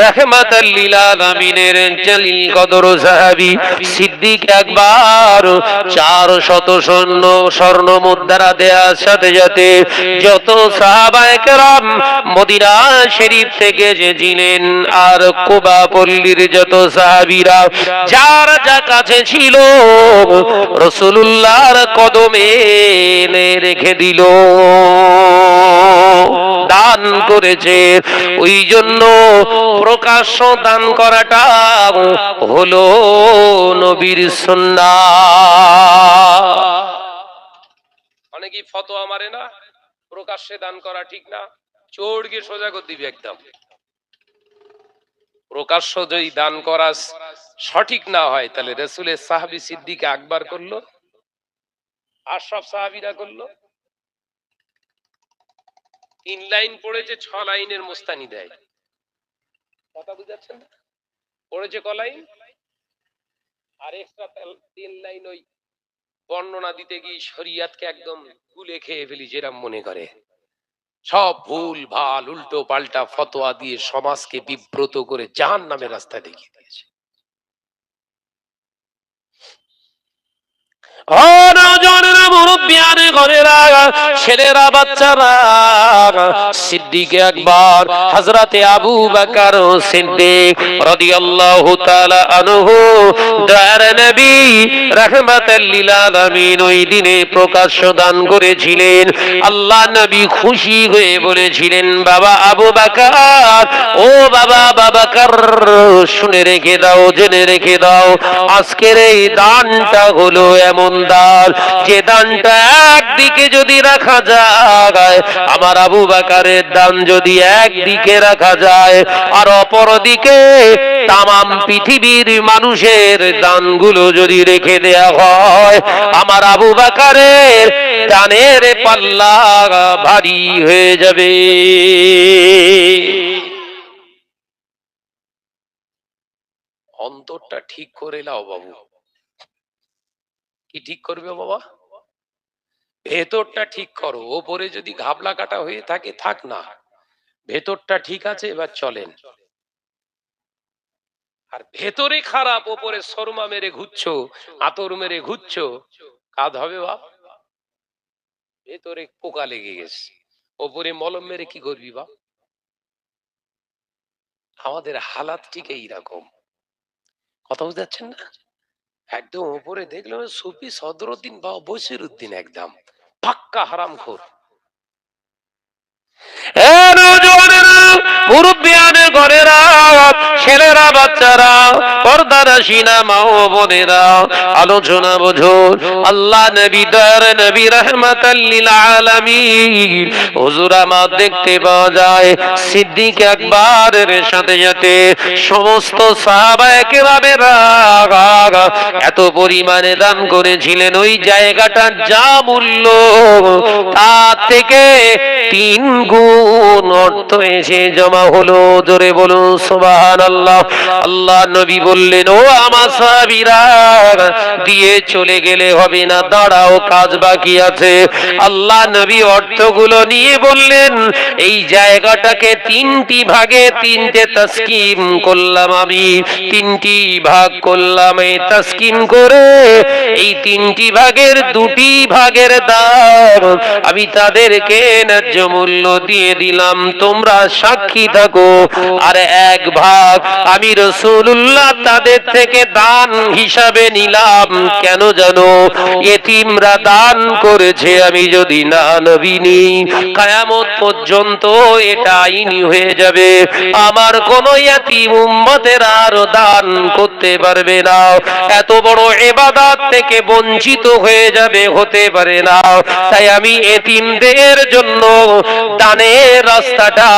রাহমাতাল লিল আলামিনের জলিল কদর সাহাবী সিদ্দিক আকবর 400 স্বর্ণ মুদ্রা দেওয়ার সাথে সাথে যত সাহাবায়ে কেরাম মদিনা শরীফ থেকে যে ছিলেন, আর কুবা পল্লীর যত সাহাবীরা যার যা কাছে ছিল, রাসূলুল্লাহর কদমে এনে রেখে দিল, দান করেছে। ওই জন্য প্রকাশ্য দান করাটা হলো নবীর সুন্নাহ। অনেকেই ফতোয়া মারে না, প্রকাশ্যে দান করা ঠিক না, চোর গিয়ে সোজা করে দিবি একদম। প্রকাশ্য যদি দান করা সঠিক না হয়, তাহলে রাসূলের সাহাবী সিদ্দিক আকবর করলো, আর সব সাহাবীরা করলো। 3 লাইন পড়েছে, 6 লাইনের মোস্তানি দেয়। কথা বুঝাচ্ছেন না? পড়েছে ক লাইন, আর এক্সট্রা 3 লাইন ওই বর্ণনা দিতে গিয়ে শরীয়তকে একদম গুলে খেয়ে ফেলি, যেরকম মনে করে। সব ভুল ভাল উল্টো পাল্টা ফতোয়া দিয়ে সমাজকে বিব্রত করে জাহান্নামের রাস্তা দেখিয়ে দিয়েছে। ছেলেরা, বাচ্চারা, সিদ্দিক আকবর হযরতে আবু বকর সিদ্দিক রাদিয়াল্লাহু তাআলা আনহু, দয়ার নবী রাহমাতাল লিল আলামিন ওই দিনে প্রকাশ্য দান করেছিলেন। আল্লাহ নবী খুশি হয়ে বলেছিলেন, বাবা আবু বকর, ও বাবা আবু বকর, শুনে রেখে দাও, জেনে রেখে দাও, আজকের এই দানটা হলো এমন দান যে দানটা একদিকে যদি রাখা রাখা যায়, আমার আবু বকরের দান যদি একদিকে রাখা যায় আর অপর দিকে তামাম পৃথিবীর মানুষের দানগুলো যদি রেখে দেয়া হয়, আমার আবু বকরের দানের পাল্লা ভারী হয়ে যাবে। অন্তরটা ঠিক করে নাও বাবু। কি ঠিক করবে বাবা? ভেতরটা ঠিক করো। ওপরে যদি ঘাবলা কাটা হয়ে থাকে থাক না, ভেতরটা ঠিক আছে, এবার চলেন। আর ভেতরে খারাপ, ওপরে শর্মা মেরে ঘুরছো, আতর মেরে ঘুরছো, কাজ হবে বাপ? ভেতরে পোকা লেগে গেছে, ওপরে মলম মেরে কি করবি বাপ? আমাদের হালাত ঠিক এইরকম। কথা বুঝতে পারছেন না? একদম ওপরে দেখলাম সুফি সদরুদ্দিন বা বসির উদ্দিন, একদম পাক্কা হারামখোর। মুরব্বিয়ানের ঘরেরা, ছেলেরা, বাচ্চারা, পর্দারাশিনা মা ও বোনেরা, আলোচনা বোঝো। আল্লাহ নবী দয়ার নবী রাহমাতাল লিল আলামিন হুজুর আমার দেখতে পাওয়া যায় সিদ্দিক আকবরের সাথে সাথে সমস্ত সাহাবায়ে কেরামেরা এত পরিমাণে দান করেছিলেন, ওই জায়গাটার যা মূল্য তার থেকে 3 গুণ অর্থ এসে জমা হলো। জোরে বলুন সুবহানাল্লাহ। আল্লাহ নবী বললেন, ও আমার সাহাবীরা, দিয়ে চলে গেলে হবে না, দাঁড়াও, কাজ বাকি আছে। আল্লাহ নবী অর্থগুলো নিয়ে বললেন, এই জায়গাটাকে 3টি ভাগে 3টে তাসকিম করলাম, আমি 3টি ভাগ করলাম। এই তাসকিম করে এই 3টি ভাগের 2টি ভাগের দাম আমি তাদেরকে ন্যায্য মূল্য দিয়ে দিলাম, তোমরা সাক্ষী থাকো। আর 1 ভাগ আমি রাসূলুল্লাহ তাদের থেকে দান হিসাবে নিলাম। কেন জানো? এতিমরা দান করেছে, আমি যদি না নবীনি, কিয়ামত পর্যন্ত এটা আইনি হয়ে যাবে, আমার কোন এতিম উম্মতের আর দান করতে পারবে না, এত বড় ইবাদত থেকে বঞ্চিত হয়ে যাবে, হতে পারে না। তাই আমি এতিমদের জন্য দানের রাস্তাটা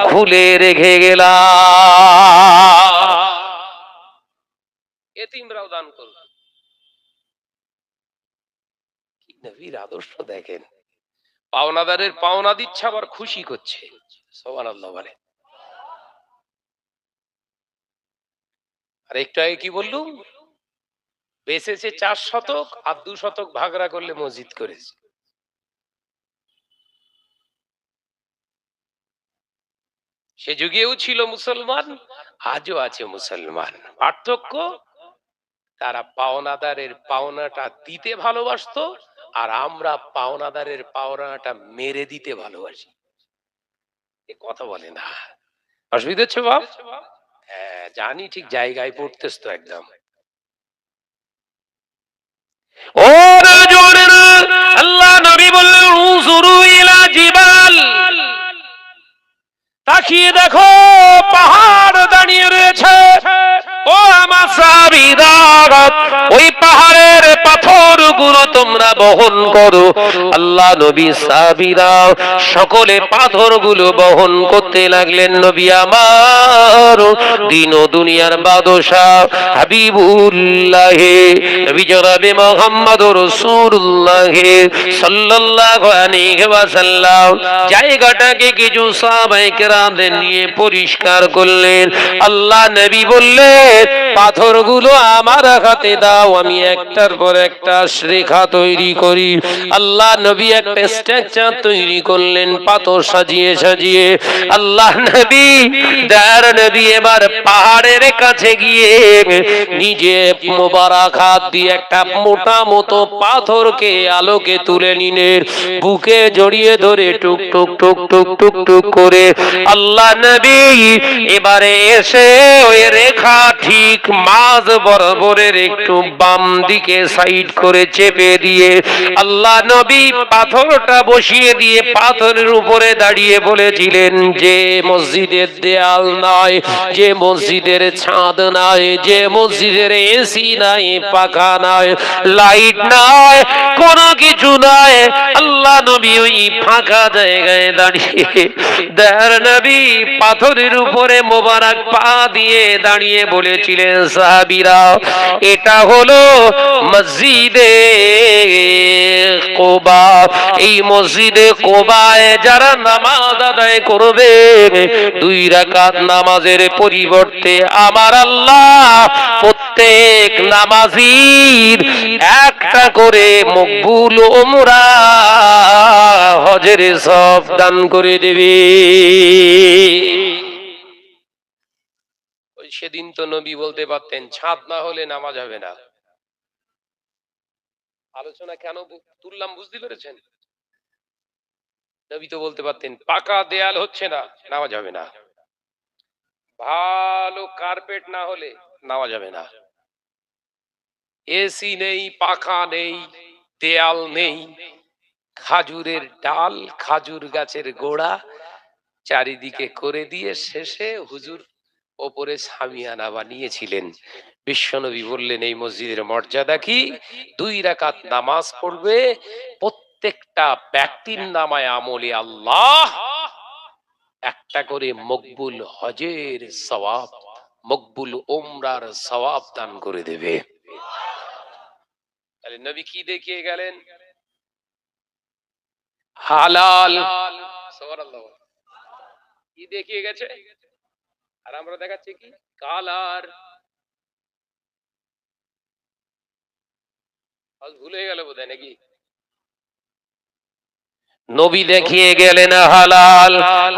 খুলে রেখে গেলাম। এতিমরাও দান করবে। কি নবীর আদর্শ দেখেন! পাওনাদারের পাওনা দিচ্ছে, আবার খুশি করছে। সুবহানাল্লাহ বলে। আর একটু আগে কি বললুম? বেচেছে 4 শতক আর 2 শতক ভাগরা করলে মসজিদ করেছে। সে যুগেও ছিল মুসলমান, আজও আছে মুসলমান। পার্থক্য, তারা পাওনাদারের পাওনাটা দিতে ভালোবাসতো, আর আমরা পাওনাদারের পাওনাটা মেরে দিতে ভালোবাসি। এ কথা বলে না। অসুবিধা হচ্ছে বাপ? হ্যাঁ জানি, ঠিক জায়গায় পড়তেছ তো একদম। ও রাজুলেরা, আল্লাহ নবী বললেন, উযুরু ইলা জিবাল, তাকিয়ে দেখো পাহাড় দাঁড়িয়ে রয়েছে। ও আমার সাহাবীরা, ওই পাহাড়ের পাথরগুলো তোমরা বহন করো। আল্লাহ নবী সাহাবীরা সকলে পাথরগুলো বহন করতে লাগলেন। নবী আমার দিন ও দুনিয়ার বাদশা হাবিবুল্লাহ নবী জনাবে মুহাম্মদুর রাসূলুল্লাহ সাল্লাল্লাহু আলাইহি ওয়াসাল্লাম জায়গাটাকে কিছু সাহাবায়ে কেরামদের নিয়ে পরিষ্কার করলেন। আল্লাহ নবী বললেন, পাথরগুলো আমার হাতে দাও, আমি একটার পর একটা রেখা তৈরি করি। আল্লাহ নবী একটা স্ট্রাকচার তৈরি করলেন, পাথর সাজিয়ে সাজিয়ে। আল্লাহ নবী দয়ার নবী এবার পাহাড়ের কাছে গিয়ে নিজে মোবারক হাত দিয়ে একটা মোটা মতো পাথরকে আলোকে তুলে নিলেন, বুকে জড়িয়ে ধরে টুক টুক টুক টুক টুক টুক করে আল্লাহ নবী এবারে এসে ওই রেখা ঠিক মাঝ বরাবরের একটু বাম দিকে সাইড করে চেপে দিয়ে আল্লাহ নবী পাথরটা বসিয়ে দিয়ে পাথরের উপরে দাঁড়িয়ে বলেছিলেন, যে মসজিদের দেয়াল নাই, যে মসজিদের ছাদ নাই, যে মসজিদের এসি নাই, পাখা নাই, লাইট নাই, কোনো কিছু নাই, আল্লাহ আল্লাহ নবী ওই ফাঁকা জায়গায় দাঁড়িয়ে দয়ার নবী পাথরের উপরে মোবারক পা দিয়ে দাঁড়িয়ে বলেছিলেন, সাহাবীরা এটা হলো মসজিদে কোবা। এই মসজিদে কোবায় যারা নামাজ আদায় করবে 2 রাকাত নামাজের পরিবর্তে আমার আল্লাহ প্রত্যেক নামাজীর একটা করে মকবুল উমরা হজের সব দান করে দেবে। ওই সেদিন তো নবী বলতে পারতেন ছাদ না হলে নামাজ হবে না। আলোচনা কেন তুললাম বুঝতে পেরেছেন? নবী তো বলতে পারতেন পাকা দেয়াল হচ্ছে না, নামাজ হবে না। ভালো কার্পেট না হলে নামাজ হবে না। এসি নেই, পাখা নেই, দেয়াল নেই, খাজুরের ডাল, খাজুর গাছের গোড়া চারিদিকে করে দিয়ে শেষে হুজুর ওপরে সামিয়ানা বানিয়েছিলেন। বিশ্বনবী বললেন এই মসজিদের মর্যাদা কি? 2 রাকাত নামাজ পড়বে, প্রত্যেকটা ব্যক্তির নামায় আমলে আল্লাহ একটা করে মকবুল হজের সওয়াব, মকবুল উমরার সওয়াব দান করে দেবে। তাহলে নবী কি দেখিয়ে গেলেন? হালাল। সুবহানাল্লাহ। কি দেখিয়ে গেছে? আর আমরা দেখাচ্ছি কি? কালার। আজ ভুলে গেল বোধহয় নাকি? নবী দেখিয়ে গেলেন হালাল,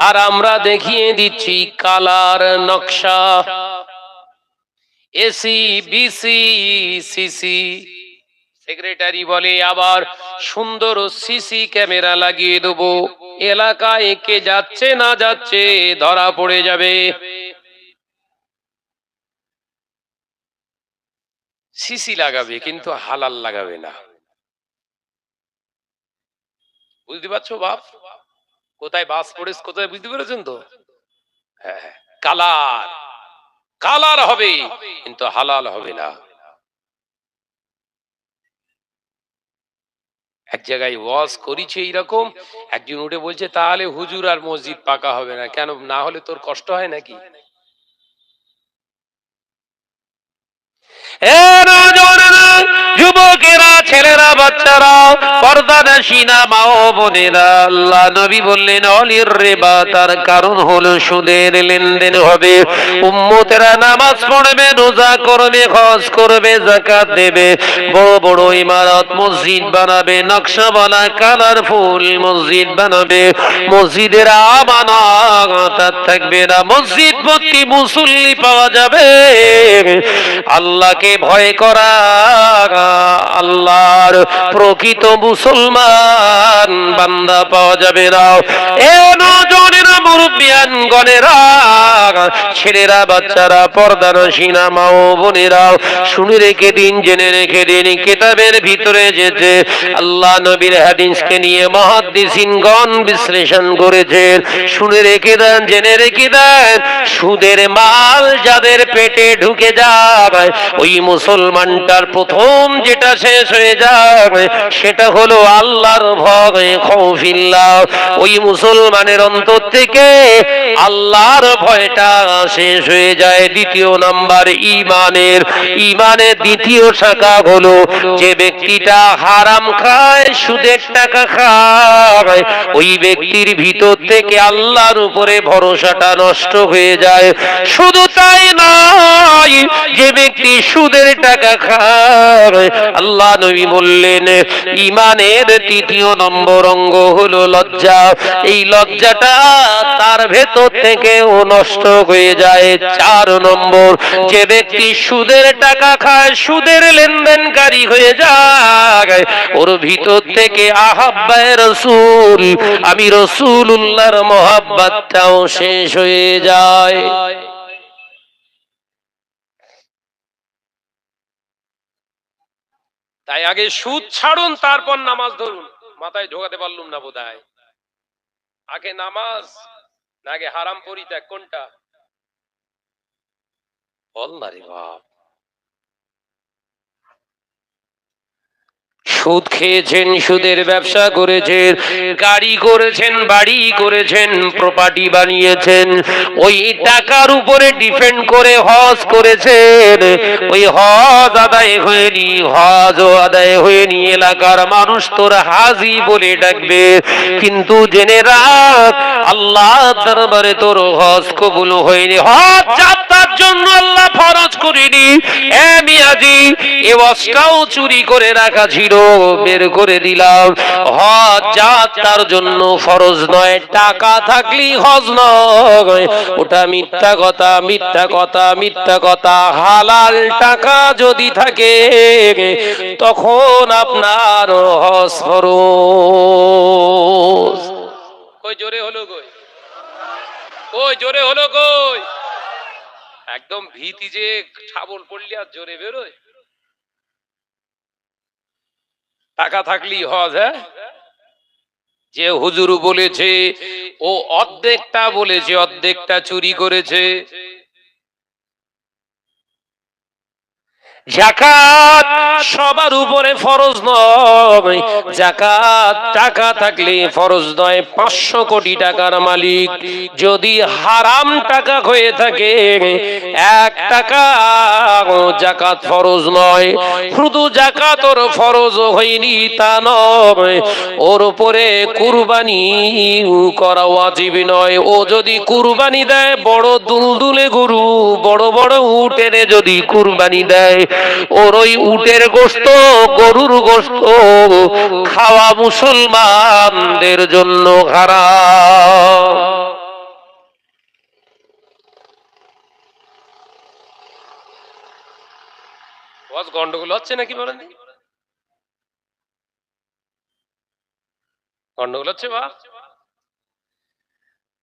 আর আমরা দেখিয়ে দিচ্ছি কালার নকশা। AC, BC, CC. সেক্রেটারি বলে আবার সুন্দর সিসি ক্যামেরা লাগিয়ে দেবো, এলাকায় কে যাচ্ছে না যাচ্ছে ধরা পড়ে যাবে। সিসি লাগাবে কিন্তু হালাল লাগাবে না। বুঝতে পারছো বাপ? কোথায় বাস পড়েছে, কোথায় বুঝতে পেরেছেন তো? হ্যাঁ, কালার কালার হবে কিন্তু হালাল হবে না। এক জায়গায় ওয়াজ করেছে এইরকম, একজন উঠে বলছে তাহলে হুজুর আর মসজিদ পাকা হবে না কেন? না হলে তোর কষ্ট হয় নাকি? যুবকেরা, ছেলেরা, বাচ্চারা, পর্দানশীনা মা ও বোনেরা, আল্লাহ নবী বললেন অলির রিবা, তার কারণ হলো সুদের লেনদেন হবে। উম্মতেরা নামাজ পড়বে, রোজা করবে, হজ করবে, যাকাত দেবে, বড় বড় ইমারত মসজিদ বানাবে, নকশাওয়ালা কালারফুল মসজিদ বানাবে, মসজিদের আমানত থাকবে না, মসজিদ ভর্তি মুসল্লি পাওয়া যাবে। আল্লাহকে ভয় করা, আল্লাহর প্রকৃত মুসলমান বান্দা পাওয়া যাবে না। এ নজনেরা, মুরব্বিয়ান গণেরা, ছেলেরা, বাচ্চারা, পর্দানশীনা মা ও বোনেরা, শুনে রেখে দিন, জেনে রেখে দিন, কিতাবের ভিতরে যেতে আল্লাহ নবীর হাদিসকে নিয়ে মুহাদ্দিসিনগণ বিশ্লেষণ করেছেন। শুনে রেখে দেন, জেনে রেখে দেন, সুদের মাল যাদের পেটে ঢুকে যায় ওই মুসলমানটার প্রথম যেটা শেষ হয়ে যায় সেটা হলো আল্লাহর ভয়, খৌফিল্লাহ। ওই মুসলমানের অন্তর থেকে আল্লাহর ভয়টা শেষ হয়ে যায়। দ্বিতীয় নাম্বার ইমানের দ্বিতীয় শাখা হলো যে ব্যক্তিটা হারাম খায়, সুদের টাকা খায়, ওই ব্যক্তির ভিতর থেকে আল্লাহর উপরে ভরসাটা নষ্ট হয়ে যায়। শুধু তাই নয়, যে ব্যক্তি সুদের টাকা খায়, আল্লাহ নবী বললেন ইমানের তৃতীয় নম্বর অঙ্গ হলো লজ্জা। এই লজ্জাটা তার ভেতর থেকেও নষ্ট হয়ে যায়। 4 নম্বর, যে ব্যক্তি সুদের টাকা খায়, সুদের লেনদেনকারী হয়ে যায়, ওর ভিতর থেকে আহাব্বায়ে রাসূল, আমি রাসূলুল্লাহর মহব্বতটাও শেষ হয়ে যায়। তাই আগে সুদ ছাড়ুন, তারপর নামাজ ধরুন। মাথায় ঢোকাতে পারলুম না বোধহয়। আগে নামাজ না আগে হারাম পরিত্যাগ, কোনটা বল না রে বাপ? সুদ খেয়েছেন, সুদের ব্যবসা করেছেন, গাড়ি করেছেন, বাড়ি করেছেন, প্রপার্টি বানিয়েছেন, ওই টাকার উপরে ডিপেন্ড করে হজ করেছেন। ওই হজ আদায় হয়নি, হজও আদায় হয়নি, এলাকার মানুষ তোর হাজি বলে ডাকবে, কিন্তু জেনে রাখ আল্লাহ দরবারে তোর হজ কবুল হয়নি। হজ যাত্রার জন্য আল্লাহ ফরজ করিনি। এ মিয়াজি, এ হজটাও চুরি করে রাখা ছিল, বের করে দিলাম। হজ যাত্রার জন্য ফরজ নয়, টাকা থাকলেই হজ নয়, ওটা মিথ্যা কথা, মিথ্যা কথা, মিথ্যা কথা। হালাল টাকা যদি থাকে তখন আপনার হজ ফরজ। কই জোরে হলো কই, কই জোরে হলো কই? একদম ভীতি যে ছাবল পড়লি আর জোরে বেরোয়। টাকা থাকলেই হজ। হ্যাঁ, যে হুজুর বলেছে ও অর্ধেকটা বলেছে, অর্ধেকটা চুরি করেছে। যাকাত সবার উপরে ফরজ নয়, যাকাত টাকা থাকলে ফরজ নয়। 500 কোটি টাকার মালিক যদি হারাম টাকা হয়ে থাকে, 1 টাকা যাকাত ফরজ নয়। শুধু যাকাত ওর ফরজ হয়নি তা নয়, ওর উপরে কুরবানি করা ওয়াজিব নয়। ও যদি কুরবানি দেয়, বড় দুলদুলে গরু, বড় বড় উট এনে যদি কুরবানি দেয়, ওর ওই উটের গোশত, গরুর গোশত খাওয়া মুসলমানদের জন্য হারাম। গন্ডগোল হচ্ছে নাকি বলেন? গন্ডগোল হচ্ছে বা?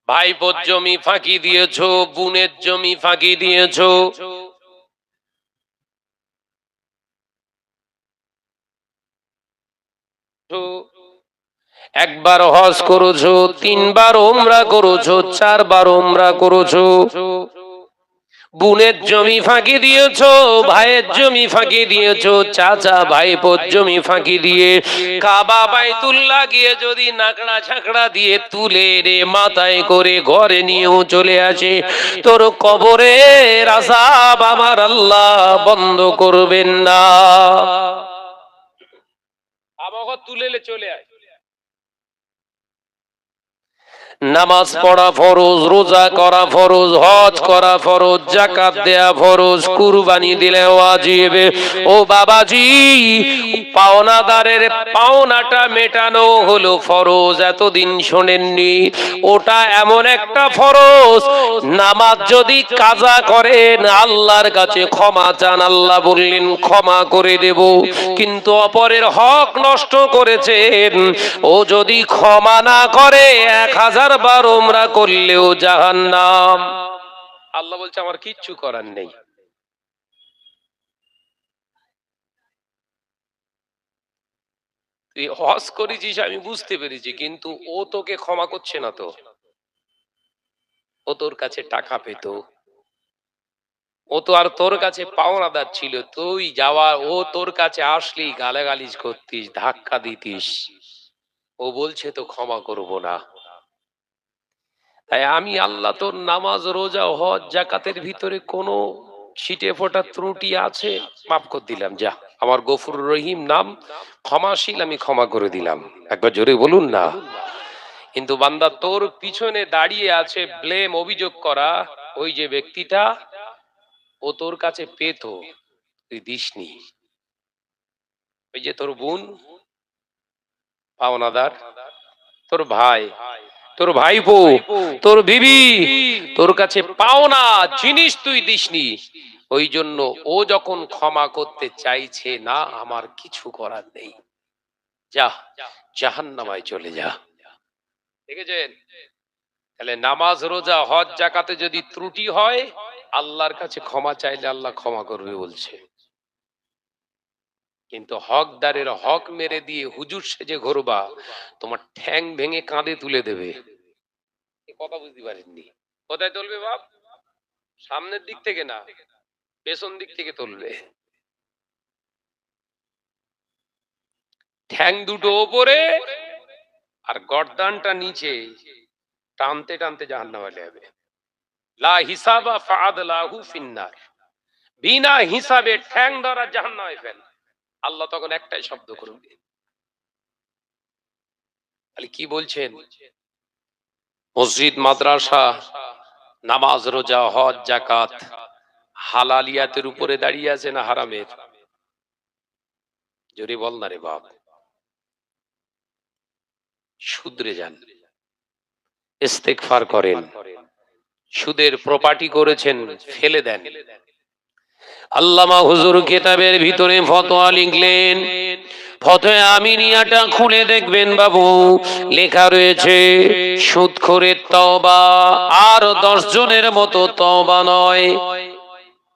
ভাইপোর জমি ফাঁকি দিয়েছো, বোনের জমি ফাঁকি দিয়েছো, একবার হজ করেছো, 3 বার উমরা করেছো, 4 বার উমরা করেছো, বোনের জমি ফাঁকি দিয়েছো, ভাইয়ের জমি ফাঁকি দিয়েছো, চাচা ভাইপোর জমি ফাঁকি দিয়ে কাবা বাইতুল্লাহ গিয়ে যদি নাকড়া ঝাঁকড়া দিয়ে তুলে রে মাথায় করে ঘরে নিয়েও চলে আসে, তোর কবরের আযাব আমার আল্লাহ বন্ধ করবেন না। আমাকে তুলে চলে আয়। নামাজ পড়া ফরজ, রোজা করা ফরজ, হজ করা ফরজ, যাকাত দেয়া ফরজ, কুরবানি দিলে ওয়াজিব। ও বাবাজি, পাওনাদারের পাওনাটা মেটানো হলো ফরজ। এতদিন শোনেননি, ওটা এমন একটা ফরজ, নামাজ যদি কাজা করেন আল্লাহর কাছে ক্ষমা চান, আল্লাহ বললেন ক্ষমা করে দেব। কিন্তু অপরের হক নষ্ট করেছেন, ও যদি ক্ষমা না করে 1000 বার উমরা করলেও জাহান্নাম। আল্লাহ বলছে আমার কিচ্ছু করার নেই। তুই হজ করেছিস আমি বুঝতে পেরেছি, কিন্তু ও তোকে ক্ষমা করছে না তো। ও তোর কাছে টাকা পেত, ও তো আর তোর কাছে পাওনাদার ছিল। তুই যাওয়া, ও তোর কাছে আসলি গালাগালিজ করতিস, ধাক্কা দিতিস, ও বলছে তো ক্ষমা করব না। তাই আমি আল্লাহ তোর নামাজ, রোজা, হজ, যাকাতের ভিতরে কোনো ছিটে ফোটা ত্রুটি আছে, মাফ করে দিলাম। যা, আমার গফুর রহিম নাম, ক্ষমাশীল, আমি ক্ষমা করে দিলাম। একবার জোরে বলুন না। কিন্তু বান্দা তোর পিছনে দাঁড়িয়ে আছে ব্লেম, অভিযোগ করা, ওই যে ব্যক্তিটা, ও তোর কাছে পেত, তুই দিসনি। ওই যে তোর বোন পাওনাদার, তোর ভাই, তোর ভাইপো, তোর বিবি তোর কাছে পাওনা জিনিস তুই দিসনি। ওই জন্য ও যখন ক্ষমা করতে চাইছে না, আমার কিছু করার নেই, যা জাহান্নামায় চলে যা। দেখেছেন? তাহলে নামাজ, রোজা, হজ, যাকাতে যদি ত্রুটি হয়, আল্লাহর কাছে ক্ষমা চাইলে আল্লাহ ক্ষমা করবে বলছে। কিন্তু হকদারের হক মেরে দিয়ে হুজুর সেজে ঘুরবা, তোমার ঠ্যাং ভেঙে কাঁধে তুলে দেবে। কথা বুঝতে পারেননি? কোথায় তুলবে বাপ? সামনের দিক থেকে না, পেছন দিক থেকে তুলবে। ঠ্যাং দুটো ওপরে আর গর্দানটা নিচে, টানতে টানতে জাহান্নামে যাবে। লা হিসাবা ফাআদলাহু ফিন্নার, বিনা হিসাবে ঠ্যাং ধরা জাহান্নামে ফেল। আল্লাহ তখন একটাই শব্দ করবে। তাহলে কি বলছেন? মসজিদ, মাদ্রাসা, নামাজ, রোজা, হজ, যাকাত হালালিয়াতের উপরে দাঁড়িয়ে আছে না হারামের? জোরে বল না রে বাপ। শুধরে যান, ইস্তেগফার করেন। সুদের প্রপার্টি করেছেন, ফেলে দেন। আল্লামা হুজুর কিতাবের ভিতরে ফতোয়া লিখলেন, ফতোয়া আমিনিয়াটা খুলে দেখবেন বাবু, লেখা রয়েছে সুদখোরের তওবা আর 10 জনের মতো তওবা নয়।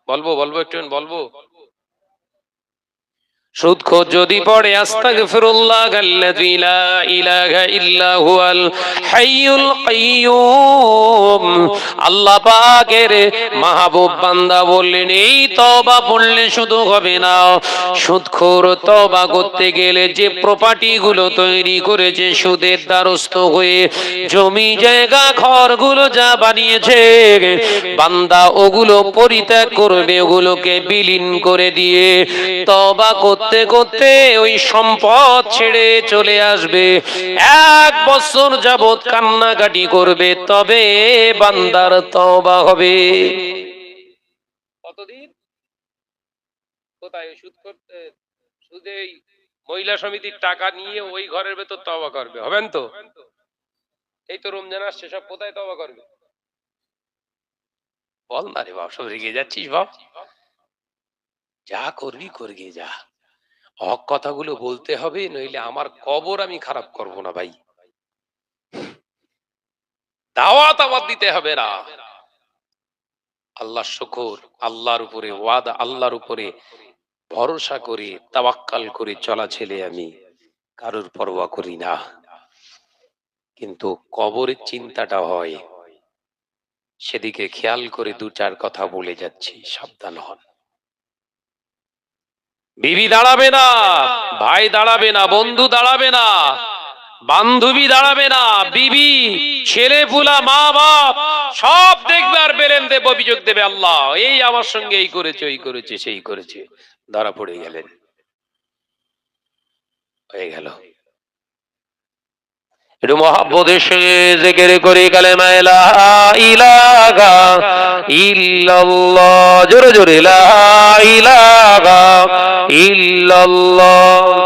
বলবো একটু বলবো। সুদখোর যদি পড়ে আস্তাগফিরুল্লাহাল্লাযী লা ইলাহা ইল্লা হুয়াল হাইয়ুল কাইয়্যুম, আল্লাহ পাকের মাহবুব বান্দা বললেন এই তওবা পড়লে শুধু হবে না, সুদখোর তওবা করতে গেলে যে প্রপার্টি গুলো তৈরি করেছে সুদের দ্বারস্থ হয়ে, জমি জায়গা ঘরগুলো যা বানিয়েছে, বান্দা ওগুলো পরিত্যাগ করবে, ওগুলোকে বিলীন করে দিয়ে তওবা করতে করতে ওই সম্পদ ছেড়ে চলে আসবে। 1 বছর যাবত কান্নাকাটি করবে, তবে বান্দার তওবা হবে। কতদিন? কোথায় সুদ করতে, সুদে মহিলা সমিতির টাকা নিয়ে ওই ঘরের ভেতর তওবা করবে, হবেন তো? এই তো রমজান আসছে, সব কোথায় তওবা করবে? বল না রে বাপ, সব রেগে যাচ্ছিস বাপ? যা করবি করগে যা, হক কথাগুলো বলতে হবে, নইলে আমার কবর আমি খারাপ করব না ভাই। দাওয়াত আবার দিতে হবে না। আল্লাহ শুকর, আল্লাহর উপরে ওয়াদা, আল্লাহর উপরে ভরসা করে তাওয়াক্কাল করে চলা ছেলে আমি, কারোর পরোয়া করি না। কিন্তু কবরের চিন্তাটা হয়, সেদিকে খেয়াল করে 2-4 কথা বলে যাচ্ছি, সাবধান হন। বিবি দাঁড়াবে না, ভাই দাঁড়াবে না, বন্ধু দাঁড়াবে না, বান্ধবী দাঁড়াবে না, বিবি, ছেলে পুলা, মা বাপ সব দেখবে আর বেলেন দেব, অভিযোগ দেবে, আল্লাহ এই আমার সঙ্গে এই করেছে, ওই করেছে, সেই করেছে। ধরা পড়ে গেলেন, হয়ে গেল। একটু মহব্বতের সঙ্গে জিকির করে কালেমা লা ইলাহা ইল্লাল্লাহ, জোরে জোরে লা ইলাহা ইল্লাল্লাহ।